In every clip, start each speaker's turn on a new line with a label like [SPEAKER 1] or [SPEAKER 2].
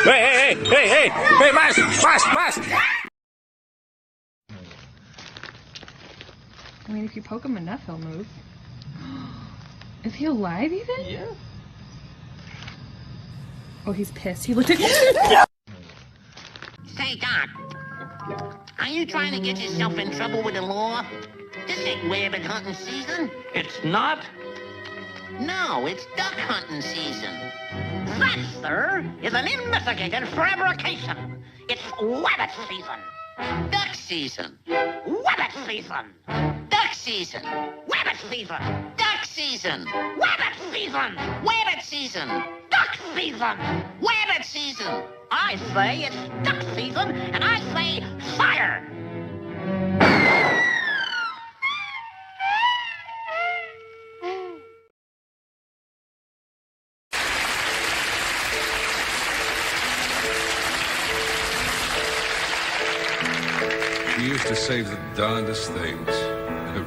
[SPEAKER 1] Hey! Hey, Mask!
[SPEAKER 2] I mean, if you poke him enough, he'll move. Is he alive even?
[SPEAKER 1] Yeah.
[SPEAKER 2] Oh, he's pissed. He looked at
[SPEAKER 3] Say, Doc, are you trying to get yourself in trouble with the law? This ain't rabbit hunting season.
[SPEAKER 1] It's not?
[SPEAKER 3] No, it's duck hunting season. That, sir, is an investigated fabrication. It's rabbit season. Duck season. Rabbit season. Duck season. Rabbit season. Duck season. Rabbit season. Rabbit season. Duck season. Rabbit season. I say it's duck season, and I say fire.
[SPEAKER 4] She used to save the darndest things.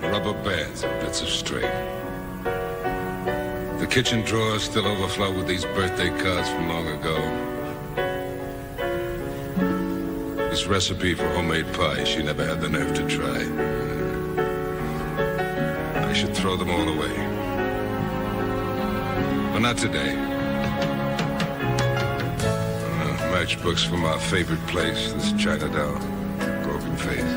[SPEAKER 4] Rubber bands and bits of string. The kitchen drawers still overflow with these birthday cards from long ago. This recipe for homemade pie she never had the nerve to try. I should throw them all away. But not today. Matchbooks from our favorite place, this Chinatown. Broken face.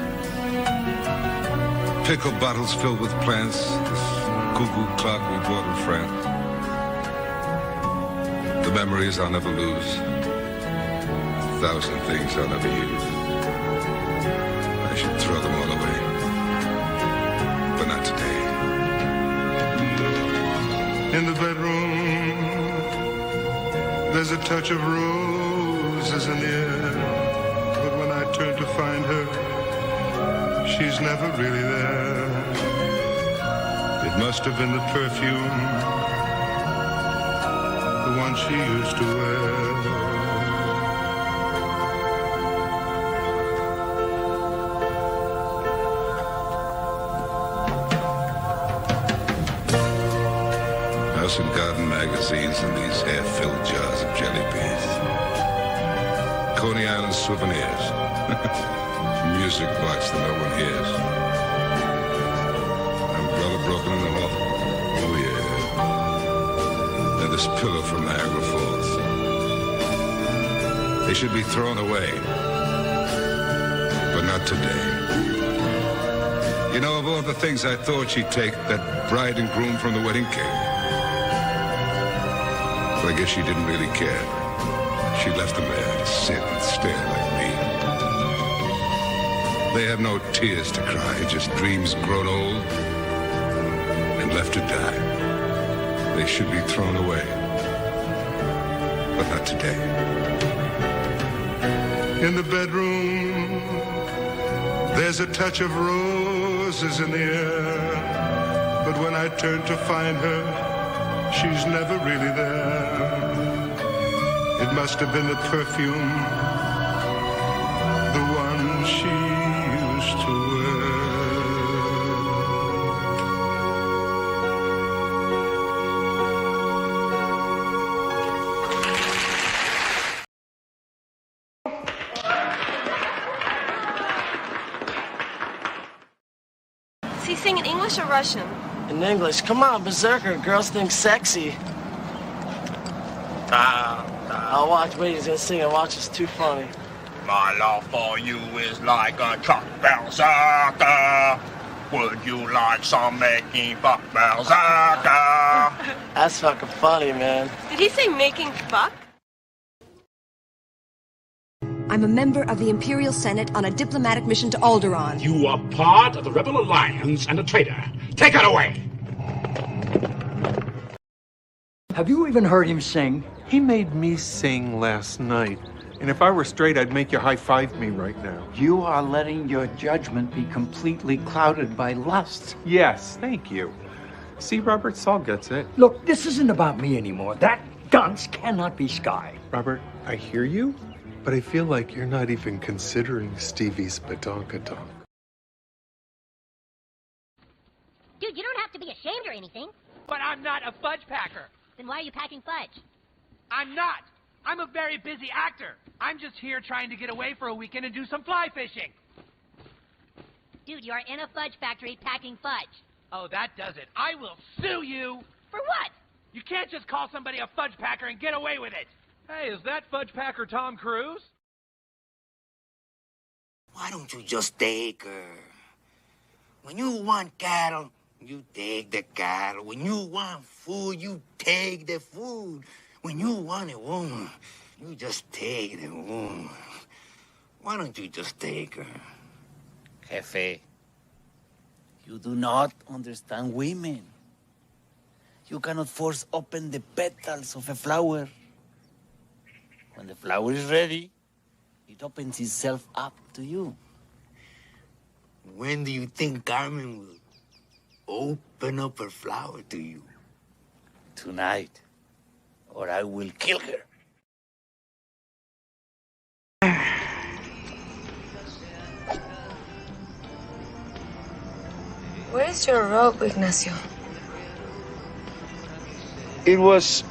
[SPEAKER 4] Pickle bottles filled with plants, this cuckoo clock we bought in France. The memories I'll never lose, 1,000 things I'll never use. I should throw them all away, but not today.
[SPEAKER 5] In the bedroom, there's a touch of roses in the air, but when I turn to find her, she's never really there. It must have been the perfume, the one she used to wear.
[SPEAKER 4] House and garden magazines and these half-filled jars of jelly beans. Coney Island souvenirs. Music box that no one hears. Umbrella broken in the hall. Oh yeah. And this pillow from Niagara Falls. They should be thrown away. But not today. You know, of all the things I thought she'd take, that bride and groom from the wedding cake. But I guess she didn't really care. She left them there to sit and stare like me. They have no tears to cry, just dreams grown old and left to die. They should be thrown away, but not today.
[SPEAKER 5] In the bedroom, there's a touch of roses in the air, but when I turn to find her, she's never really there. It must have been the perfume, the one
[SPEAKER 6] he sing in English or Russian?
[SPEAKER 7] In English. Come on, Berserker. Girls think sexy. I'll watch. Wait, he's gonna sing and watch. It's too funny.
[SPEAKER 1] My love for you is like a truck berserker. Would you like some making fuck berserker?
[SPEAKER 7] That's fucking funny, man.
[SPEAKER 6] Did he say making fuck?
[SPEAKER 8] I'm a member of the Imperial Senate on a diplomatic mission to Alderaan.
[SPEAKER 9] You are part of the Rebel Alliance and a traitor. Take her away!
[SPEAKER 10] Have you even heard him sing?
[SPEAKER 11] He made me sing last night. And if I were straight, I'd make you high-five me right now.
[SPEAKER 10] You are letting your judgment be completely clouded by lust.
[SPEAKER 11] Yes, thank you. See, Robert, Saul gets it.
[SPEAKER 10] Look, this isn't about me anymore. That dunce cannot be Sky.
[SPEAKER 11] Robert, I hear you, but I feel like you're not even considering Stevie's badonkadonk.
[SPEAKER 12] Dude, you don't have to be ashamed or anything.
[SPEAKER 13] But I'm not a fudge packer.
[SPEAKER 12] Then why are you packing fudge?
[SPEAKER 13] I'm not. I'm a very busy actor. I'm just here trying to get away for a weekend and do some fly fishing.
[SPEAKER 12] Dude, you're in a fudge factory packing fudge.
[SPEAKER 13] Oh, that does it. I will sue you.
[SPEAKER 12] For what?
[SPEAKER 13] You can't just call somebody a fudge packer and get away with it. Hey, is that fudge packer Tom Cruise?
[SPEAKER 3] Why don't you just take her? When you want cattle, you take the cattle. When you want food, you take the food. When you want a woman, you just take the woman. Why don't you just take her?
[SPEAKER 14] Jefe, you do not understand women. You cannot force open the petals of a flower. When the flower is ready, it opens itself up to you.
[SPEAKER 3] When do you think Carmen will open up her flower to you?
[SPEAKER 14] Tonight, or I will kill her.
[SPEAKER 6] Where is your robe, Ignacio?
[SPEAKER 15] It was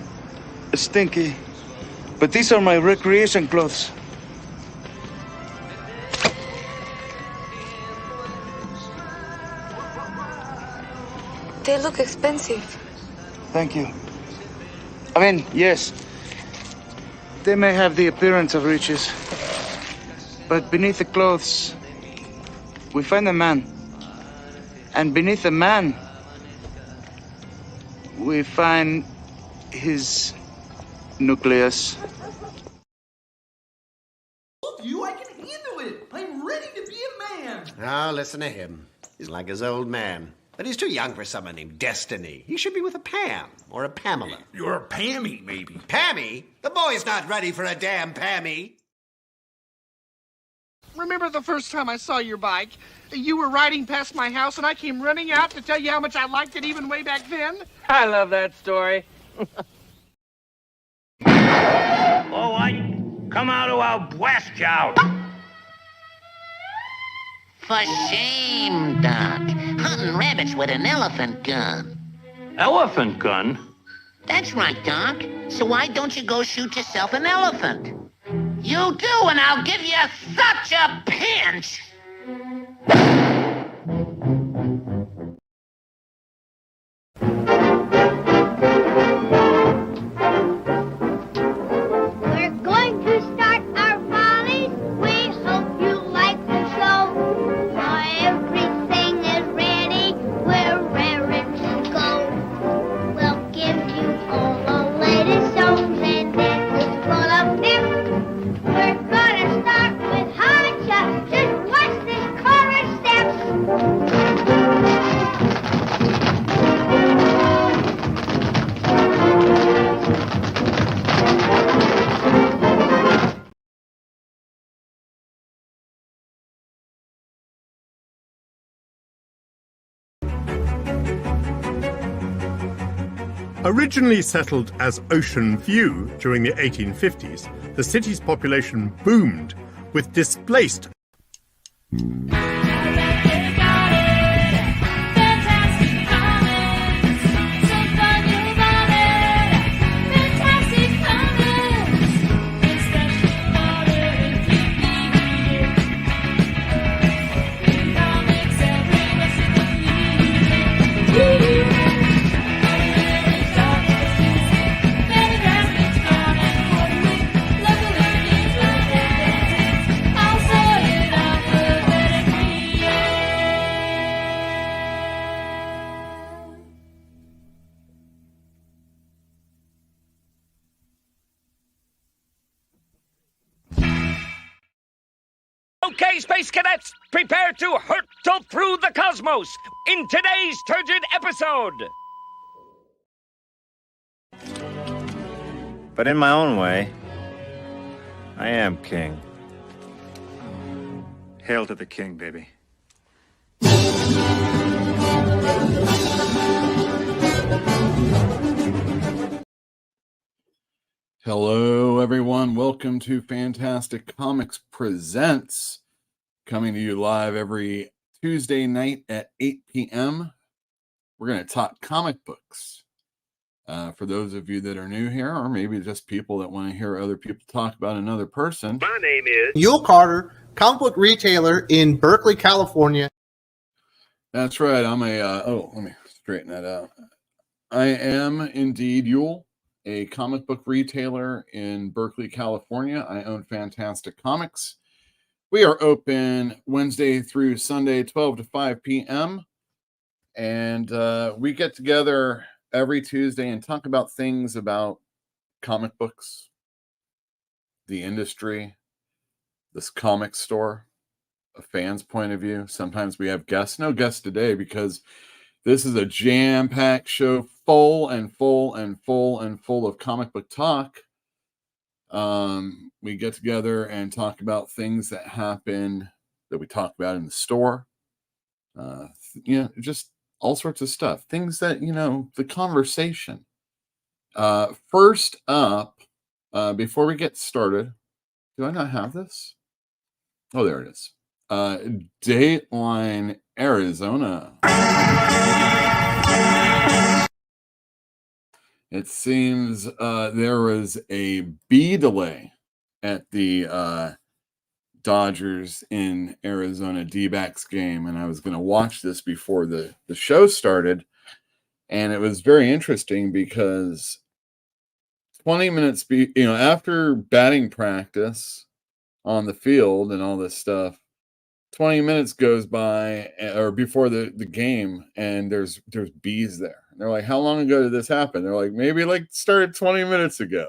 [SPEAKER 15] stinky, but these are my recreation clothes.
[SPEAKER 6] They look expensive.
[SPEAKER 15] Thank you. I mean, yes, they may have the appearance of riches, but beneath the clothes, we find a man. And beneath the man, we find his nucleus.
[SPEAKER 16] You, I can handle it. I'm ready to be a man.
[SPEAKER 17] Now, listen to him. He's like his old man. But he's too young for someone named Destiny. He should be with a Pam or a Pamela.
[SPEAKER 9] You're a Pammy, maybe.
[SPEAKER 17] Pammy? The boy's not ready for a damn Pammy.
[SPEAKER 13] Remember the first time I saw your bike? You were riding past my house and I came running out to tell you how much I liked it even way back then?
[SPEAKER 7] I love that story.
[SPEAKER 1] All right, come out or I'll blast you out.
[SPEAKER 3] For shame, Doc. Hunting rabbits with an elephant gun.
[SPEAKER 1] Elephant gun?
[SPEAKER 3] That's right, Doc. So why don't you go shoot yourself an elephant? You do, and I'll give you such a pinch!
[SPEAKER 12] We're going to start our follies. We hope you like the show. Everything is ready. We're raring to go. We'll give you all the latest songs and then it's full of them. We're gonna start with hot shots. Just watch this chorus steps.
[SPEAKER 5] Originally settled as Ocean View during the 1850s, the city's population boomed with displaced
[SPEAKER 18] Okay, Space Cadets, prepare to hurtle through the cosmos in today's turgid episode.
[SPEAKER 19] But in my own way, I am king. Hail to the king, baby.
[SPEAKER 20] Hello, everyone. Welcome to Fantastic Comics Presents, coming to you live every Tuesday night at 8 p.m. We're going to talk comic books. For those of you that are new here, or maybe just people that want to hear other people talk about another person.
[SPEAKER 21] My name is Yule Carter, comic book retailer in Berkeley, California.
[SPEAKER 20] That's right. I'm let me straighten that out. I am indeed Yule, a comic book retailer in Berkeley, California. I own Fantastic Comics. We are open Wednesday through Sunday, 12 to 5 p.m. And we get together every Tuesday and talk about things about comic books, the industry, this comic store, a fan's point of view. Sometimes we have guests. No guests today because this is a jam-packed show full of comic book talk. We get together and talk about things that happen that we talk about in the store. Just all sorts of stuff. Things that, the conversation. First up, before we get started, do I not have this? Oh, there it is. Dateline, Arizona. It seems there was a B delay at the Dodgers in Arizona D-backs game, and I was going to watch this before the show started, and it was very interesting because 20 minutes after batting practice on the field and all this stuff, 20 minutes goes by or before the game, and there's bees there. And they're like, how long ago did this happen? They're like, maybe started 20 minutes ago.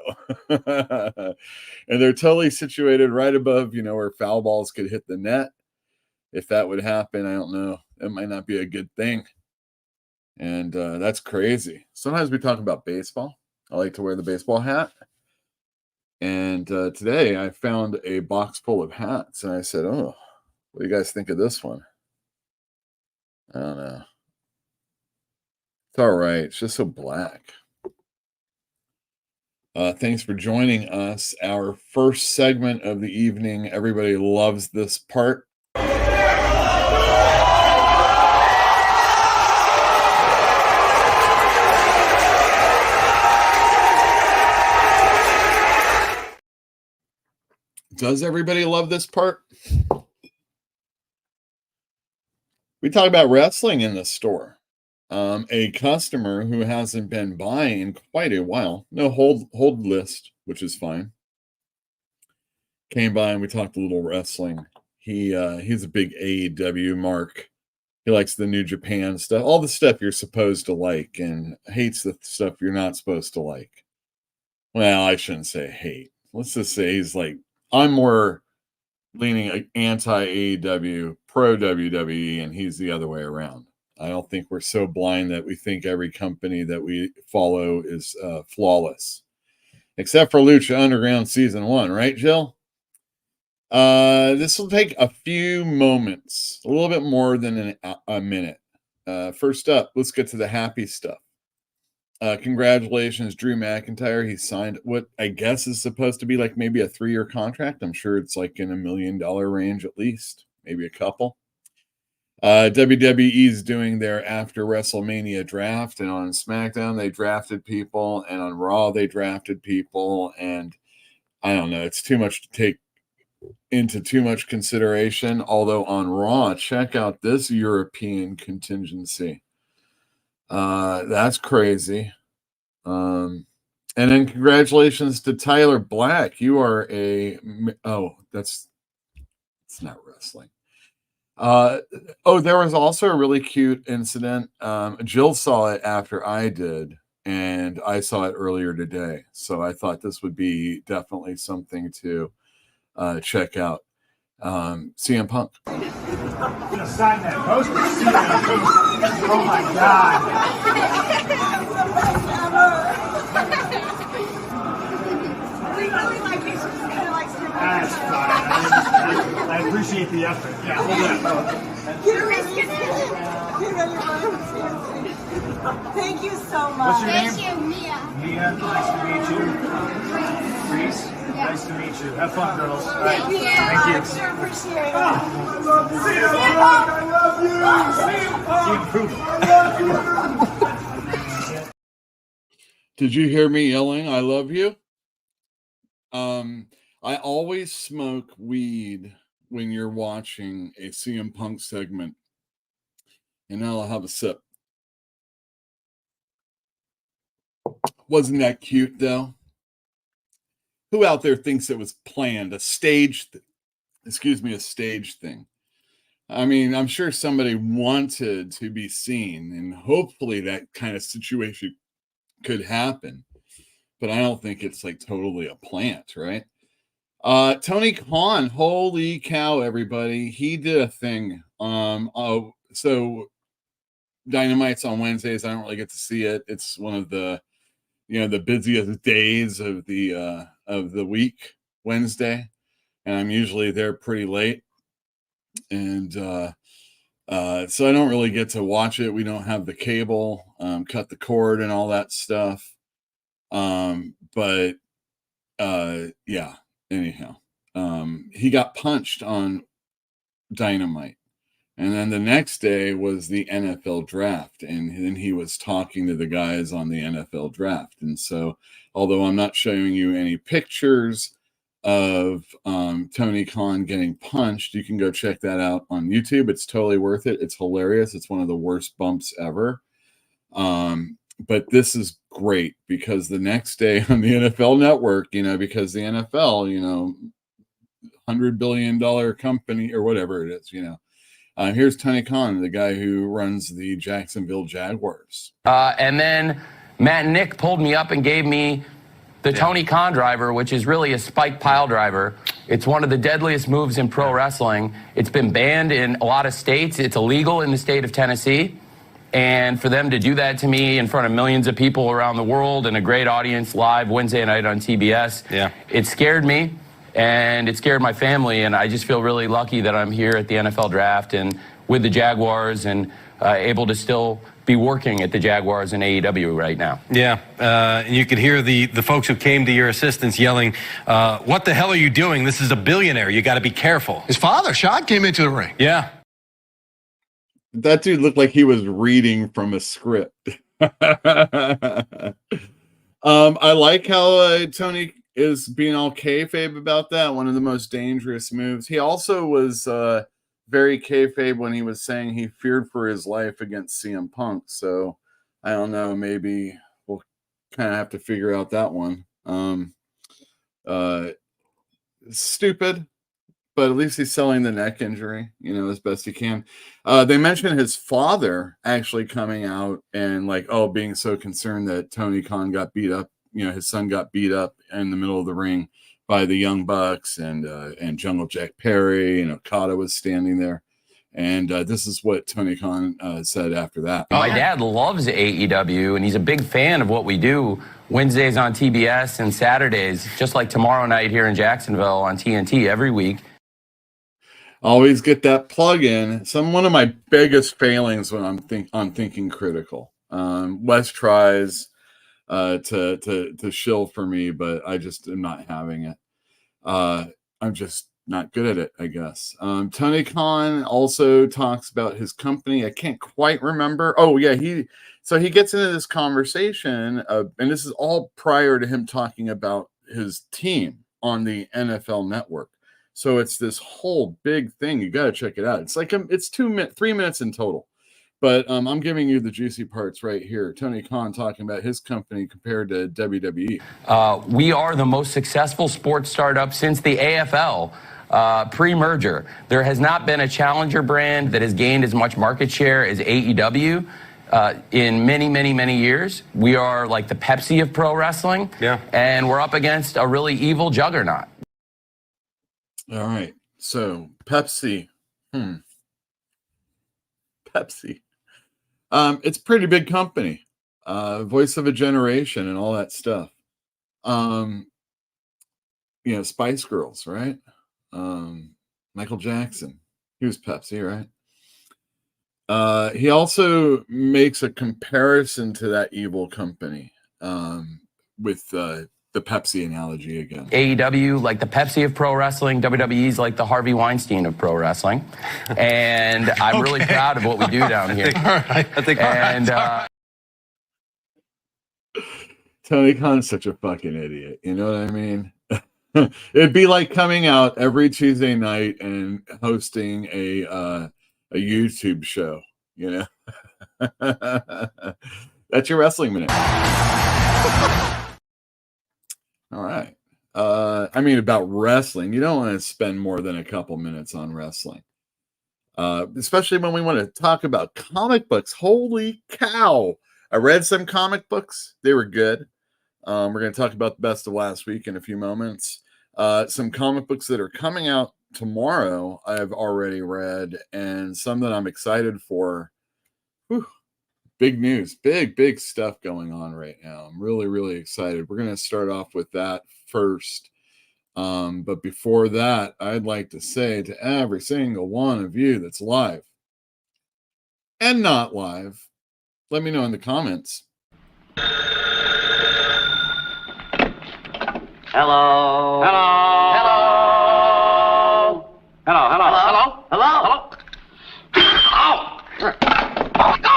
[SPEAKER 20] And they're totally situated right above, where foul balls could hit the net. If that would happen, I don't know. It might not be a good thing. And that's crazy. Sometimes we talk about baseball. I like to wear the baseball hat. And today I found a box full of hats, and I said, oh, what do you guys think of this one? I don't know. It's all right. It's just so black. Thanks for joining us. Our first segment of the evening. Everybody loves this part. Does everybody love this part? We talk about wrestling in the store. A customer who hasn't been buying in quite a while, no hold list, which is fine, came by and we talked a little wrestling. He's a big AEW mark. He likes the New Japan stuff, all the stuff you're supposed to like, and hates the stuff you're not supposed to like. Well, I shouldn't say hate. Let's just say he's like, I'm more leaning anti-AEW, pro-WWE, and he's the other way around. I don't think we're so blind that we think every company that we follow is flawless. Except for Lucha Underground Season 1, right, Jill? This will take a few moments, a little bit more than a minute. First up, let's get to the happy stuff. Congratulations, Drew McIntyre. He signed what I guess is supposed to be like maybe a 3-year contract. I'm sure it's like in $1 million range at least, maybe a couple. WWE's doing their after WrestleMania draft, and on SmackDown they drafted people, and on Raw they drafted people, and I don't know, it's too much to take into too much consideration. Although on Raw, check out this European contingency. That's crazy. And then congratulations to Tyler Black. You are it's not wrestling. There was also a really cute incident. Jill saw it after I did, and I saw it earlier today. So I thought this would be definitely something to check out. CM Punk.
[SPEAKER 2] I'm gonna sign that poster. Oh my God. That's fine. I appreciate the effort. Yeah, hold that.
[SPEAKER 22] Thank you so much.
[SPEAKER 2] What's your name?
[SPEAKER 22] Thank you, Mia.
[SPEAKER 2] Mia, nice to meet you. Reese, nice to meet you. Have fun, girls. All right.
[SPEAKER 22] Thank you.
[SPEAKER 2] Thank you.
[SPEAKER 22] I sure appreciate it.
[SPEAKER 2] I love you. See you, Punk. I love you. See you, Punk.
[SPEAKER 20] Did you hear me yelling, I love you? I always smoke weed when you're watching a CM Punk segment. And now I'll have a sip. Wasn't that cute, though? Who out there thinks it was planned? A stage thing. I mean, I'm sure somebody wanted to be seen, and hopefully that kind of situation could happen. But I don't think it's like totally a plant, right? Tony Khan, holy cow, everybody. He did a thing. So Dynamite's on Wednesdays. I don't really get to see it. It's one of the, the busiest days of the week, Wednesday. And I'm usually there pretty late. And so I don't really get to watch it. We don't have the cable, cut the cord and all that stuff. But yeah, anyhow, he got punched on Dynamite. And then the next day was the NFL draft. And then he was talking to the guys on the NFL draft. And so, although I'm not showing you any pictures of Tony Khan getting punched, you can go check that out on YouTube. It's totally worth it. It's hilarious. It's one of the worst bumps ever. But this is great because the next day on the NFL Network, because the NFL, $100 billion company or whatever it is, here's Tony Khan, the guy who runs the Jacksonville Jaguars.
[SPEAKER 23] And then Matt and Nick pulled me up and gave me the Tony Khan driver, which is really a spike pile driver. It's one of the deadliest moves in pro wrestling. It's been banned in a lot of states. It's illegal in the state of Tennessee. And for them to do that to me in front of millions of people around the world and a great audience live Wednesday night on TBS, it scared me and it scared my family. And I just feel really lucky that I'm here at the NFL draft and with the Jaguars and able to still be working at the Jaguars and AEW right now.
[SPEAKER 24] Yeah, and you could hear the folks who came to your assistance yelling, what the hell are you doing? This is a billionaire. You got to be careful.
[SPEAKER 25] His father, Shad, came into the ring.
[SPEAKER 24] Yeah.
[SPEAKER 20] That dude looked like he was reading from a script. I like how Tony is being all kayfabe about that. One of the most dangerous moves. He also was very kayfabe when he was saying he feared for his life against CM Punk. So I don't know. Maybe we'll kind of have to figure out that one. Stupid. But at least he's selling the neck injury, as best he can. They mentioned his father actually coming out and being so concerned that Tony Khan got beat up. His son got beat up in the middle of the ring by the Young Bucks and Jungle Jack Perry, and Okada was standing there. And this is what Tony Khan said after that.
[SPEAKER 23] My dad loves AEW, and he's a big fan of what we do Wednesdays on TBS and Saturdays, just like tomorrow night here in Jacksonville on TNT every week.
[SPEAKER 20] Always get that plug in. One of my biggest failings when I'm thinking critical. Wes tries to shill for me, but I just am not having it. I'm just not good at it, I guess. Tony Khan also talks about his company. I can't quite remember. Oh yeah, he gets into this conversation, and this is all prior to him talking about his team on the NFL Network. So it's this whole big thing. You got to check it out. It's like it's 3 minutes in total, but I'm giving you the juicy parts right here. Tony Khan talking about his company compared to WWE.
[SPEAKER 23] We are the most successful sports startup since the AFL. Pre-merger, there has not been a challenger brand that has gained as much market share as AEW in many, many, many years. We are like the Pepsi of pro wrestling, and we're up against a really evil juggernaut.
[SPEAKER 20] All right. So Pepsi. Pepsi. It's a pretty big company. Voice of a generation and all that stuff. Spice Girls, right? Michael Jackson. He was Pepsi, right? He also makes a comparison to that evil company with the Pepsi analogy again.
[SPEAKER 23] AEW, like the Pepsi of pro wrestling. WWE's like the Harvey Weinstein of pro wrestling. And I'm really proud of what we do down here.
[SPEAKER 24] I think
[SPEAKER 20] Tony Khan's such a fucking idiot. You know what I mean? It'd be like coming out every Tuesday night and hosting a YouTube show, you know? That's your wrestling minute. All right. About wrestling, you don't want to spend more than a couple minutes on wrestling. Especially when we want to talk about comic books. Holy cow. I read some comic books. They were good. We're going to talk about the best of last week in a few moments. Some comic books that are coming out tomorrow, I've already read, and some that I'm excited for. Whew. Big news, big stuff going on right now. I'm really, really excited. We're going to start off with that first. But before that, I'd like to say to every single one of you that's live and not live, let me know in the comments.
[SPEAKER 3] Hello. Hello. Hello. Hello. Hello. Hello. Hello. Oh. Go.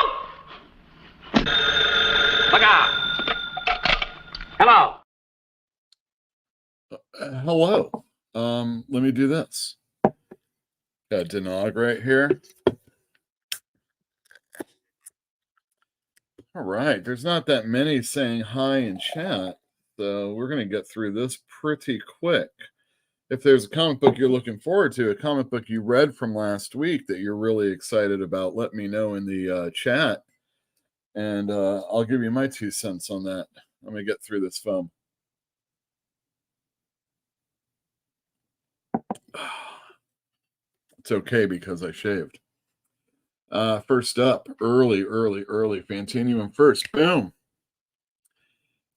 [SPEAKER 3] Look out. Hello.
[SPEAKER 20] Hello. Let me do this. Got Denog right here. All right. There's not that many saying hi in chat, so we're going to get through this pretty quick. If there's a comic book you're looking forward to, a comic book you read from last week that you're really excited about, let me know in the chat, and I'll give you my 2 cents on that. Let me get through this phone. It's okay because I shaved. First up, early. Fantanuum first. Boom.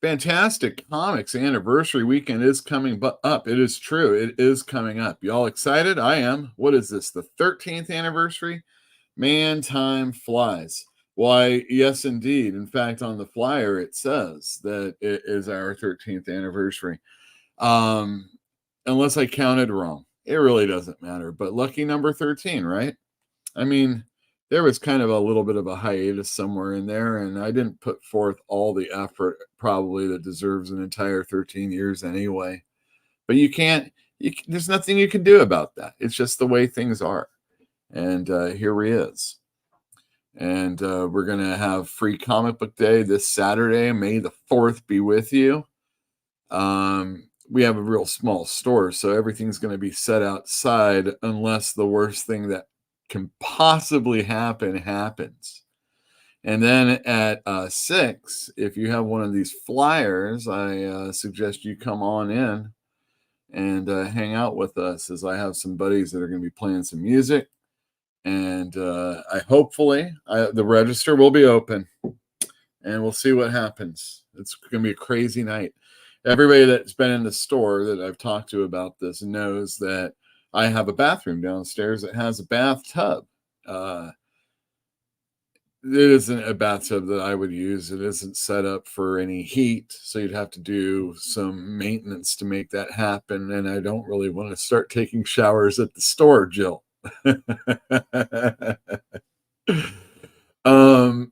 [SPEAKER 20] Fantastic Comics anniversary weekend is coming up. It is true. It is coming up. Y'all excited? I am. What is this? The 13th anniversary? Man, time flies. Why, yes, indeed. In fact, on the flyer, it says that it is our 13th anniversary. Unless I counted wrong. It really doesn't matter. But lucky number 13, right? I mean, there was kind of a little bit of a hiatus somewhere in there, and I didn't put forth all the effort probably that deserves an entire 13 years anyway. But there's nothing you can do about that. It's just the way things are. And here he is. And we're going to have free comic book day this Saturday. May the 4th be with you. We have a real small store, so everything's going to be set outside unless the worst thing that can possibly happen happens. And then at 6, if you have one of these flyers, I suggest you come on in and hang out with us, as I have some buddies that are going to be playing some music. And the register will be open, and we'll see what happens. It's going to be a crazy night. Everybody that's been in the store that I've talked to about this knows that I have a bathroom downstairs that has a bathtub. It isn't a bathtub that I would use. It isn't set up for any heat, so you'd have to do some maintenance to make that happen. And I don't really want to start taking showers at the store, Jill.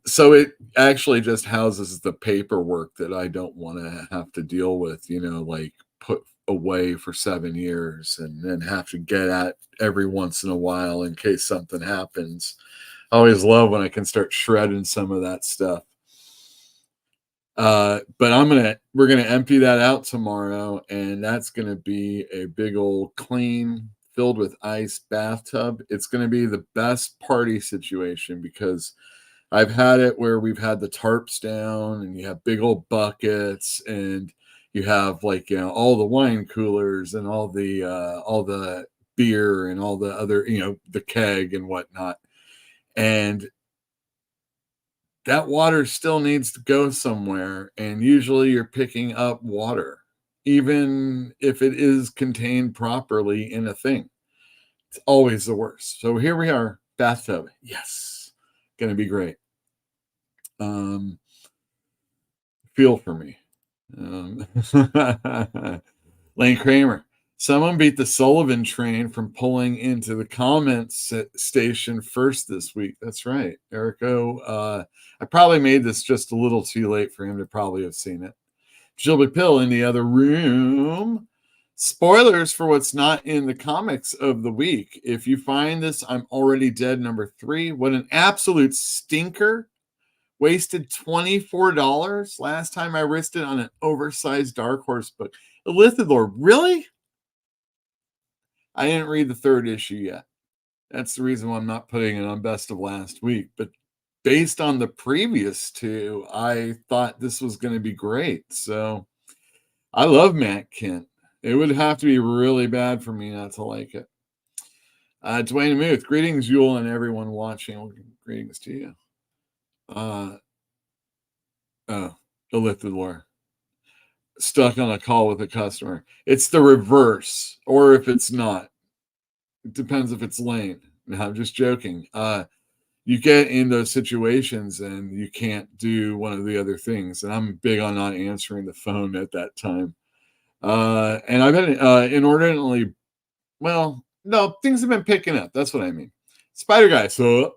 [SPEAKER 20] So it actually just houses the paperwork that I don't want to have to deal with, like put away for 7 years and then have to get at every once in a while in case something happens. I always love when I can start shredding some of that stuff. But we're gonna empty that out tomorrow, and that's gonna be a big old clean, filled with ice bathtub. It's gonna be the best party situation because I've had it where we've had the tarps down and you have big old buckets and you have all the wine coolers and all the beer and all the other, the keg and whatnot. And that water still needs to go somewhere. And usually you're picking up water, even if it is contained properly in a thing. It's always the worst. So here we are, bathtub. Yes, going to be great. Feel for me. Lane Kramer. Someone beat the Sullivan train from pulling into the comments station first this week. That's right, Erico. I probably made this just a little too late for him to probably have seen it. Gilby Pill in the other room. Spoilers for what's not in the comics of the week. If you find this, I'm Already Dead #3. What an absolute stinker. Wasted $24 last time I risked it on an oversized Dark Horse book. Elithidor, really? I didn't read the 3rd issue yet. That's the reason why I'm not putting it on Best of Last Week. But based on the previous 2, I thought this was going to be great. So I love Matt Kent. It would have to be really bad for me not to like it. Dwayne Muth, greetings, Yule, and everyone watching. Well, greetings to you. Elithidor. Stuck on a call with a customer. It's the reverse, or if it's not. It depends if it's Lane. No, I'm just joking. You get in those situations and you can't do one of the other things. And I'm big on not answering the phone at that time. And I've been inordinately, no, things have been picking up. That's what I mean. Spider Guy, so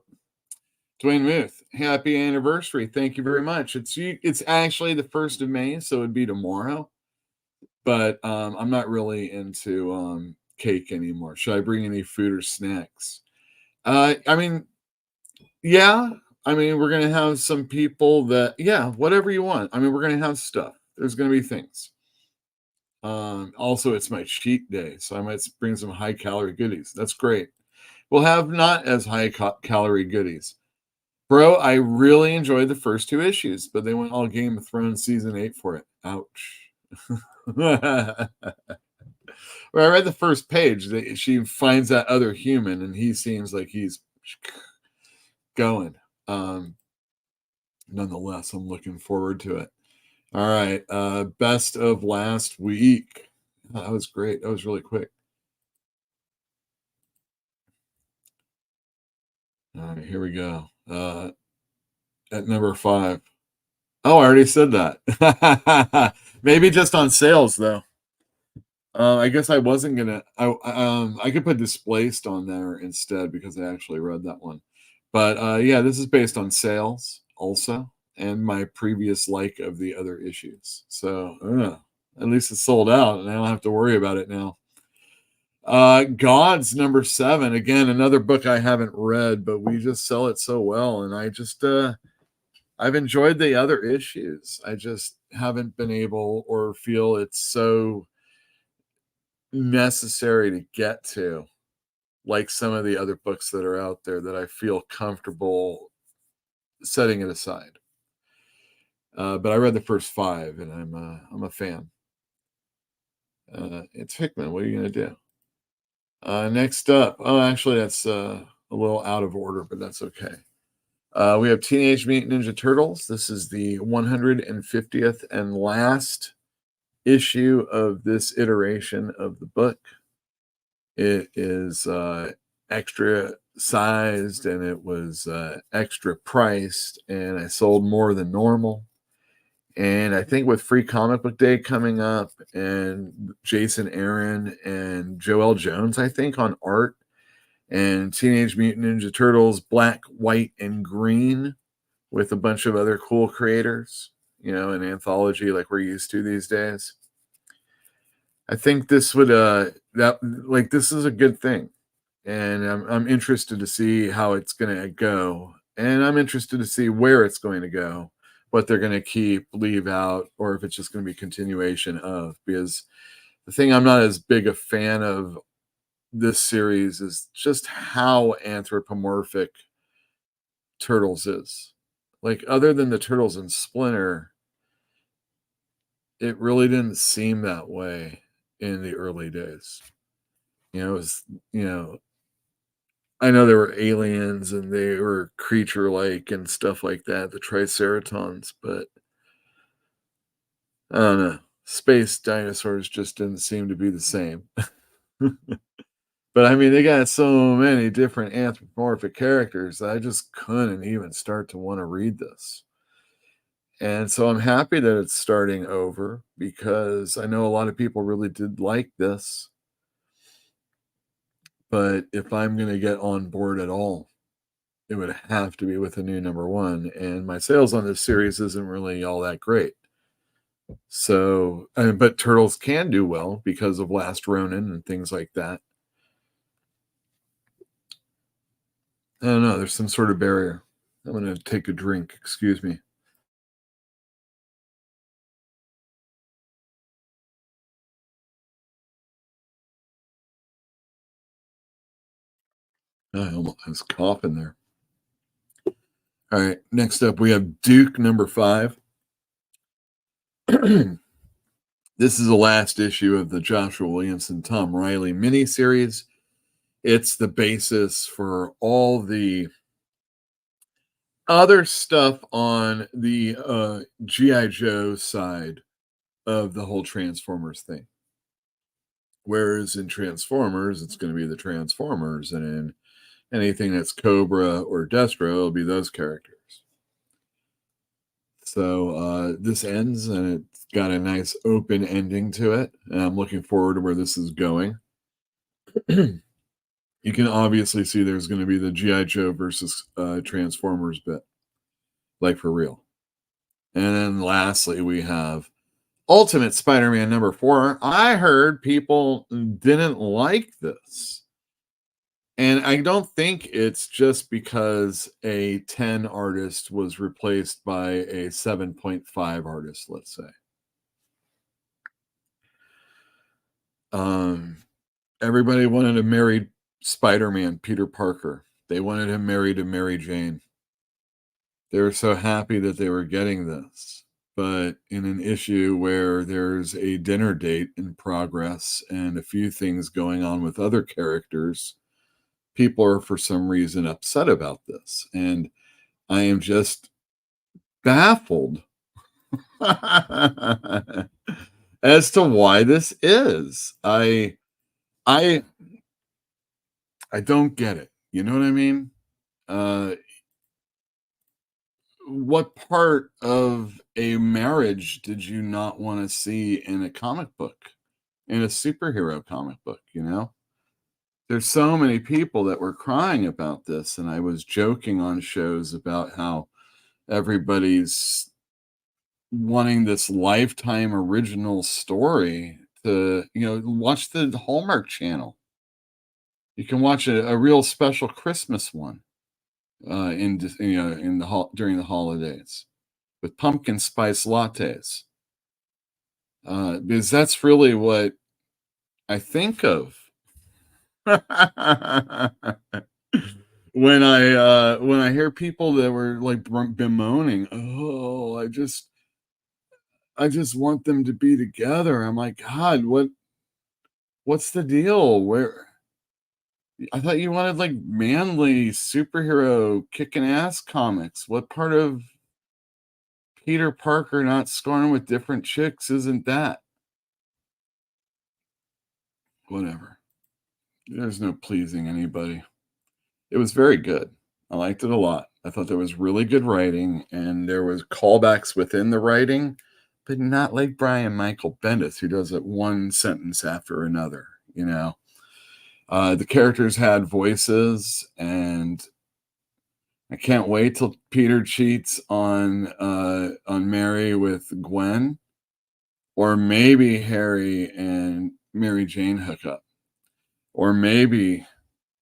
[SPEAKER 20] Dwayne Muth, happy anniversary. Thank you very much. It's actually the 1st of May, so it'd be tomorrow. But I'm not really into cake anymore. Should I bring any food or snacks? We're going to have some people that, whatever you want. We're going to have stuff. There's going to be things. Also, it's my cheat day, so I might bring some high-calorie goodies. That's great. We'll have not as high-calorie goodies. Bro, I really enjoyed the first 2 issues, but they went all Game of Thrones Season 8 for it. Ouch. Where I read the first page, she finds that other human, and he seems like he's going. Nonetheless, I'm looking forward to it. All right, Best of Last Week. That was great. That was really quick. All right, here we go. At number 5. Oh, I already said that. Maybe just on sales, though. I guess I wasn't gonna. I could put Displaced on there instead because I actually read that one. But this is based on sales also, and my previous like of the other issues. So at least it's sold out, and I don't have to worry about it now. Gods #7. Again, another book I haven't read, but we just sell it so well, and I just I've enjoyed the other issues. I just haven't been able or feel it's so necessary to get to, like some of the other books that are out there that I feel comfortable setting it aside. But I read the first 5, and I'm a fan. It's Hickman. What are you going to do? Next up, actually, that's a little out of order, but that's okay. We have Teenage Mutant Ninja Turtles. This is the 150th and last issue of this iteration of the book. It is extra sized, and it was extra priced, and I sold more than normal. And I think with Free Comic Book Day coming up, and Jason Aaron and Joel Jones, I think, on art, and Teenage Mutant Ninja Turtles Black, White, and Green with a bunch of other cool creators, an anthology like we're used to these days. I think this would this is a good thing, and I'm interested to see how it's going to go, and I'm interested to see where it's going to go, what they're going to keep, leave out, or if it's just going to be continuation of. Because the thing I'm not as big a fan of this series is just how anthropomorphic Turtles is. Like, other than the Turtles in Splinter, it really didn't seem that way in the early days. It was, I know there were aliens and they were creature-like and stuff like that, the Triceratons, but I don't know. Space dinosaurs just didn't seem to be the same. But I mean, they got so many different anthropomorphic characters that I just couldn't even start to want to read this. And so I'm happy that it's starting over because I know a lot of people really did like this. But if I'm going to get on board at all, it would have to be with a new number one. And my sales on this series isn't really all that great. So, but Turtles can do well because of Last Ronin and things like that. I don't know. There's some sort of barrier. I'm going to take a drink. Excuse me. I was coughing there. All right. Next up, we have Duke number 5. This is the last issue of the Joshua Williamson, Tom Riley miniseries. It's the basis for all the other stuff on the G.I. Joe side of the whole Transformers thing. Whereas in Transformers, it's going to be the Transformers, and in anything that's Cobra or Destro, it'll be those characters. So this ends, and it's got a nice open ending to it, and I'm looking forward to where this is going. You can obviously see there's going to be the G.I. Joe versus Transformers bit, like for real. And then lastly, we have Ultimate Spider-Man number 4. I heard people didn't like this. And I don't think it's just because a 10 artist was replaced by a 7.5 artist, let's say. Everybody wanted a married Spider-Man, Peter Parker. They wanted him married to Mary Jane. They were so happy that they were getting this. But in an issue where there's a dinner date in progress and a few things going on with other characters, people are for some reason upset about this. And I am just baffled as to why this is. I don't get it. You know what I mean? What part of a marriage did you not want to see in a comic book, in a superhero comic book, There's so many people that were crying about this, and I was joking on shows about how everybody's wanting this Lifetime original story to, watch the Hallmark Channel. You can watch a real special Christmas one during the holidays with pumpkin spice lattes, because that's really what I think of when I hear people that were like bemoaning, oh, I just want them to be together. I'm like, God, what's the deal? Where I thought you wanted like manly superhero kicking ass comics. What part of Peter Parker not scoring with different chicks isn't that? Whatever. There's no pleasing anybody. It was very good. I liked it a lot. I thought there was really good writing, and there was callbacks within the writing, but not like Brian Michael Bendis, who does it one sentence after another. The characters had voices, and I can't wait till Peter cheats on Mary with Gwen, or maybe Harry and Mary Jane hook up, or maybe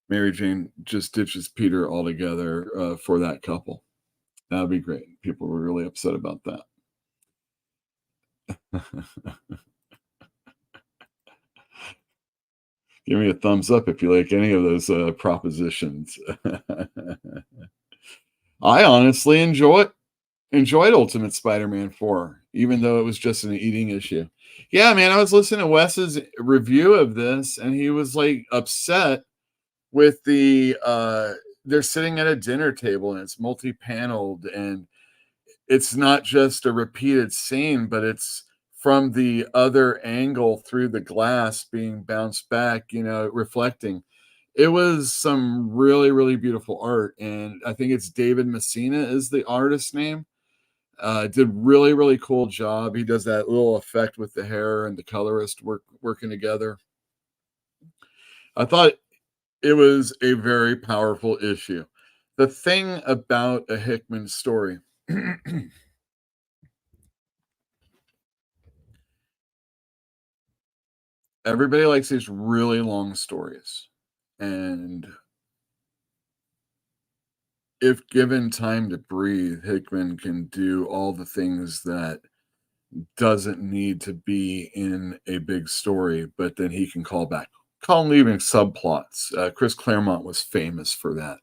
[SPEAKER 20] Mary Jane just ditches Peter altogether for that couple. That would be great. People were really upset about that. Give me a thumbs up if you like any of those propositions. I honestly enjoyed Ultimate Spider-Man 4, even though it was just an eating issue. Yeah, man, I was listening to Wes's review of this, and he was like upset with they're sitting at a dinner table and it's multi-paneled, and it's not just a repeated scene, but it's from the other angle through the glass being bounced back, reflecting. It was some really, really beautiful art, and I think it's David Messina is the artist's name. Did really, really cool job. He does that little effect with the hair and the colorist working together. I thought it was a very powerful issue. The thing about a Hickman story, everybody likes these really long stories. And if given time to breathe, Hickman can do all the things that doesn't need to be in a big story, but then he can call them even subplots. Chris Claremont was famous for that.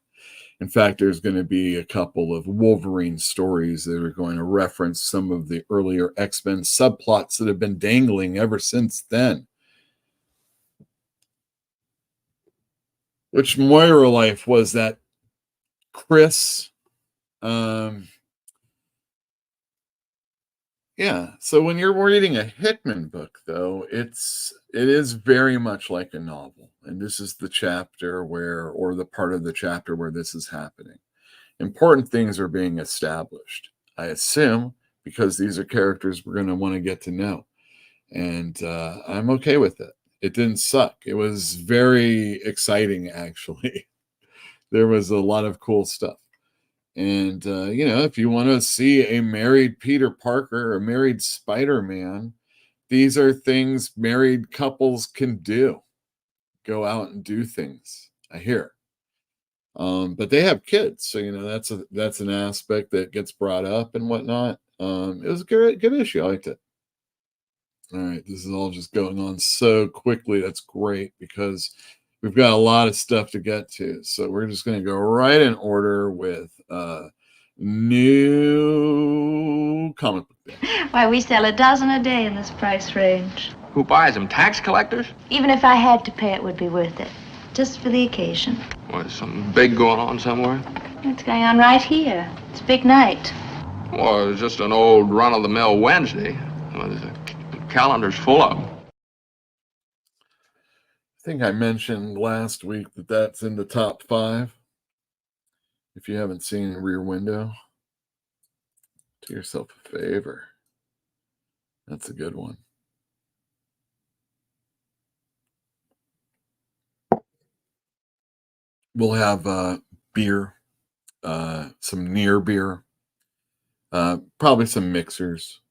[SPEAKER 20] In fact, there's going to be a couple of Wolverine stories that are going to reference some of the earlier X-Men subplots that have been dangling ever since then. Which Moira Life was that Chris. Yeah. So when you're reading a Hickman book, though, it is very much like a novel. And this is the chapter or the part of the chapter where this is happening. Important things are being established, I assume, because these are characters we're going to want to get to know. And I'm okay with it. It didn't suck. It was very exciting, actually. There was a lot of cool stuff. And, if you want to see a married Peter Parker, a married Spider-Man, these are things married couples can do. Go out and do things, I hear. But they have kids, so that's an aspect that gets brought up and whatnot. It was a good issue. I liked it. All right, this is all just going on so quickly. That's great because we've got a lot of stuff to get to. So we're just going to go right in order with new comic book day.
[SPEAKER 4] Why, we sell a dozen a day in this price range.
[SPEAKER 8] Who buys them? Tax collectors?
[SPEAKER 4] Even if I had to pay, it would be worth it. Just for the occasion.
[SPEAKER 8] What, something big going on somewhere?
[SPEAKER 4] It's going on right here. It's a big night.
[SPEAKER 8] Well, it's just an old run-of-the-mill Wednesday. Well, the calendar's full of them.
[SPEAKER 20] I think I mentioned last week that's in the top 5. If you haven't seen Rear Window, do yourself a favor. That's a good one. We'll have beer, some near beer, probably some mixers.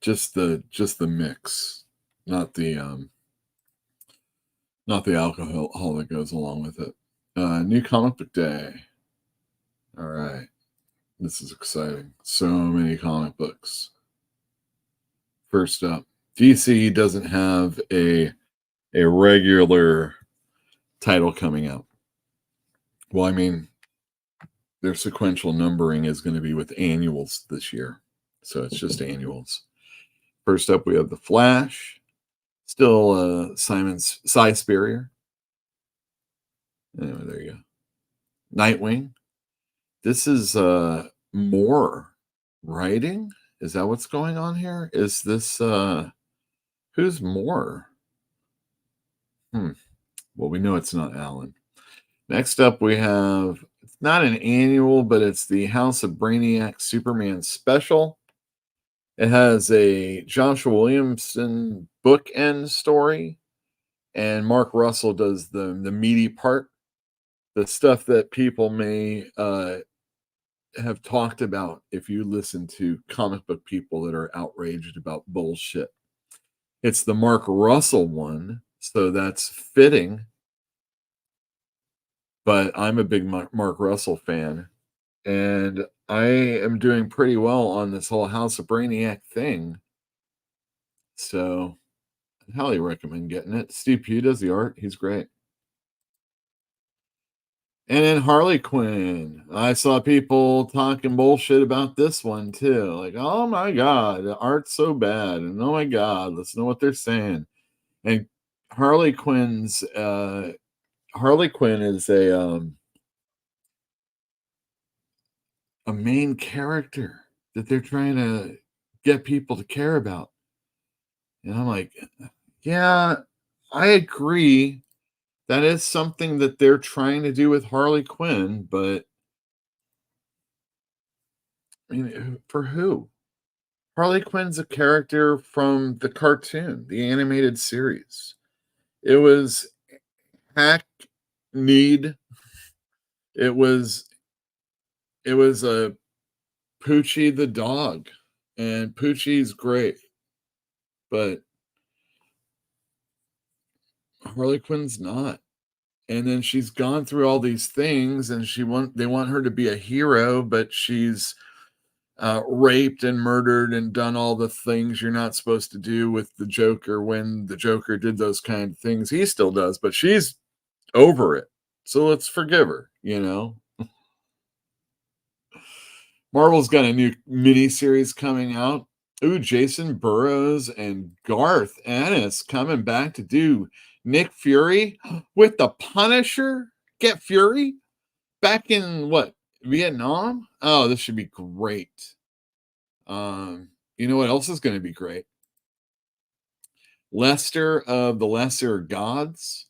[SPEAKER 20] Just the mix, not the alcohol that goes along with it. New comic book day. All right, this is exciting. So many comic books. First up, DC doesn't have a regular title coming out. Well, I mean, their sequential numbering is going to be with annuals this year. So it's just annuals. First up, we have The Flash. Still Simon Cy Spurrier. Anyway, there you go. Nightwing. This is Moore writing. Is that what's going on here? Is this who's Moore? Well, we know it's not Alan. Next up, we have, it's not an annual, but it's the House of Brainiac Superman special. It has a Joshua Williamson bookend story, and Mark Russell does the meaty part, the stuff that people may have talked about if you listen to comic book people that are outraged about bullshit. It's the Mark Russell one, so that's fitting. But I'm a big Mark Russell fan, and I am doing pretty well on this whole House of Brainiac thing. So I highly recommend getting it. Steve Pugh does the art. He's great. And then Harley Quinn. I saw people talking bullshit about this one too. Like, oh my God, the art's so bad. And oh my God, listen to what they're saying. And Harley Quinn is a main character that they're trying to get people to care about. And I'm like, yeah, I agree. That is something that they're trying to do with Harley Quinn, but I mean, for who? Harley Quinn's a character from the cartoon, the animated series. It was hackneyed. It was a Poochie the dog, and Poochie's great, but Harley Quinn's not. And then she's gone through all these things, and they want her to be a hero, but she's raped and murdered and done all the things you're not supposed to do with the Joker when the Joker did those kind of things. He still does, but she's over it. So let's forgive her, you know? Marvel's got a new miniseries coming out. Ooh, Jason Burrows and Garth Ennis coming back to do Nick Fury with the Punisher. Get Fury back in what, Vietnam? Oh, this should be great. You know what else is going to be great? Lester of the Lesser Gods.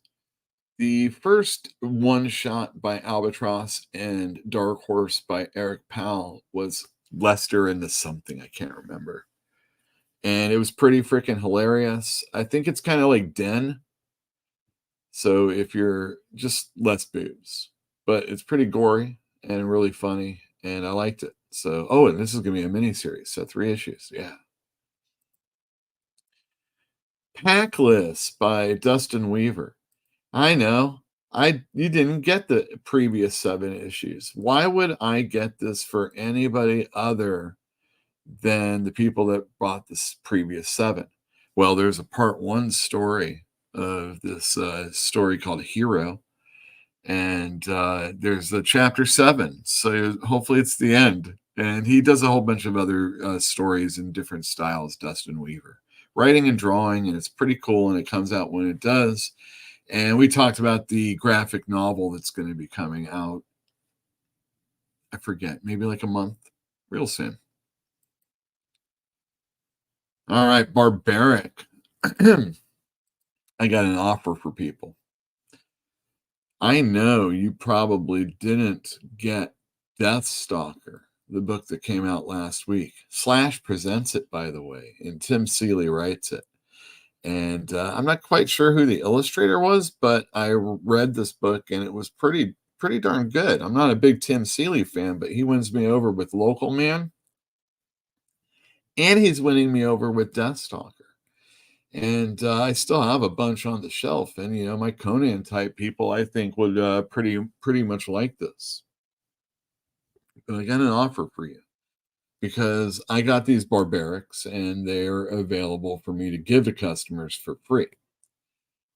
[SPEAKER 20] The first one shot by Albatross and Dark Horse by Eric Powell was Lester into something. I can't remember. And it was pretty freaking hilarious. I think it's kind of like Den. So if you're just less boobs, but it's pretty gory and really funny. And I liked it. So, oh, and this is going to be a mini series. So 3 issues. Yeah. Packlist by Dustin Weaver. I know. You didn't get the previous 7 issues. Why would I get this for anybody other than the people that bought this previous 7? Well, there's a part 1 story of this story called Hero, and there's the chapter 7. So hopefully it's the end. And he does a whole bunch of other stories in different styles, Dustin Weaver, writing and drawing, and it's pretty cool. And it comes out when it does. And we talked about the graphic novel that's going to be coming out. I forget, maybe like a month, real soon. All right, Barbaric. I got an offer for people. I know you probably didn't get Deathstalker, the book that came out last week. Slash presents it, by the way, and Tim Seeley writes it. And I'm not quite sure who the illustrator was, but I read this book and it was pretty darn good. I'm not a big Tim Seeley fan, but he wins me over with Local Man. And he's winning me over with Deathstalker. And I still have a bunch on the shelf. And, you know, my Conan type people, I think, would pretty much like this. But I got an offer for you, because I got these Barbarics and they're available for me to give to customers for free.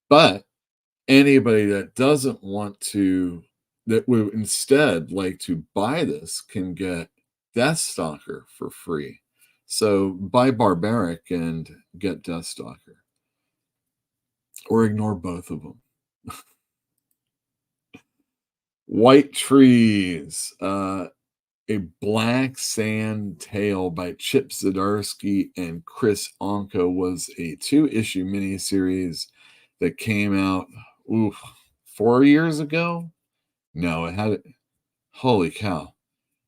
[SPEAKER 20] But anybody that doesn't want to, that would instead like to buy this, can get Deathstalker for free. So buy Barbaric and get Deathstalker. Or ignore both of them. White Trees. A Black Sand Tale by Chip Zdarsky and Chris Anka was a 2-issue miniseries that came out 4 years ago. No, it had, holy cow,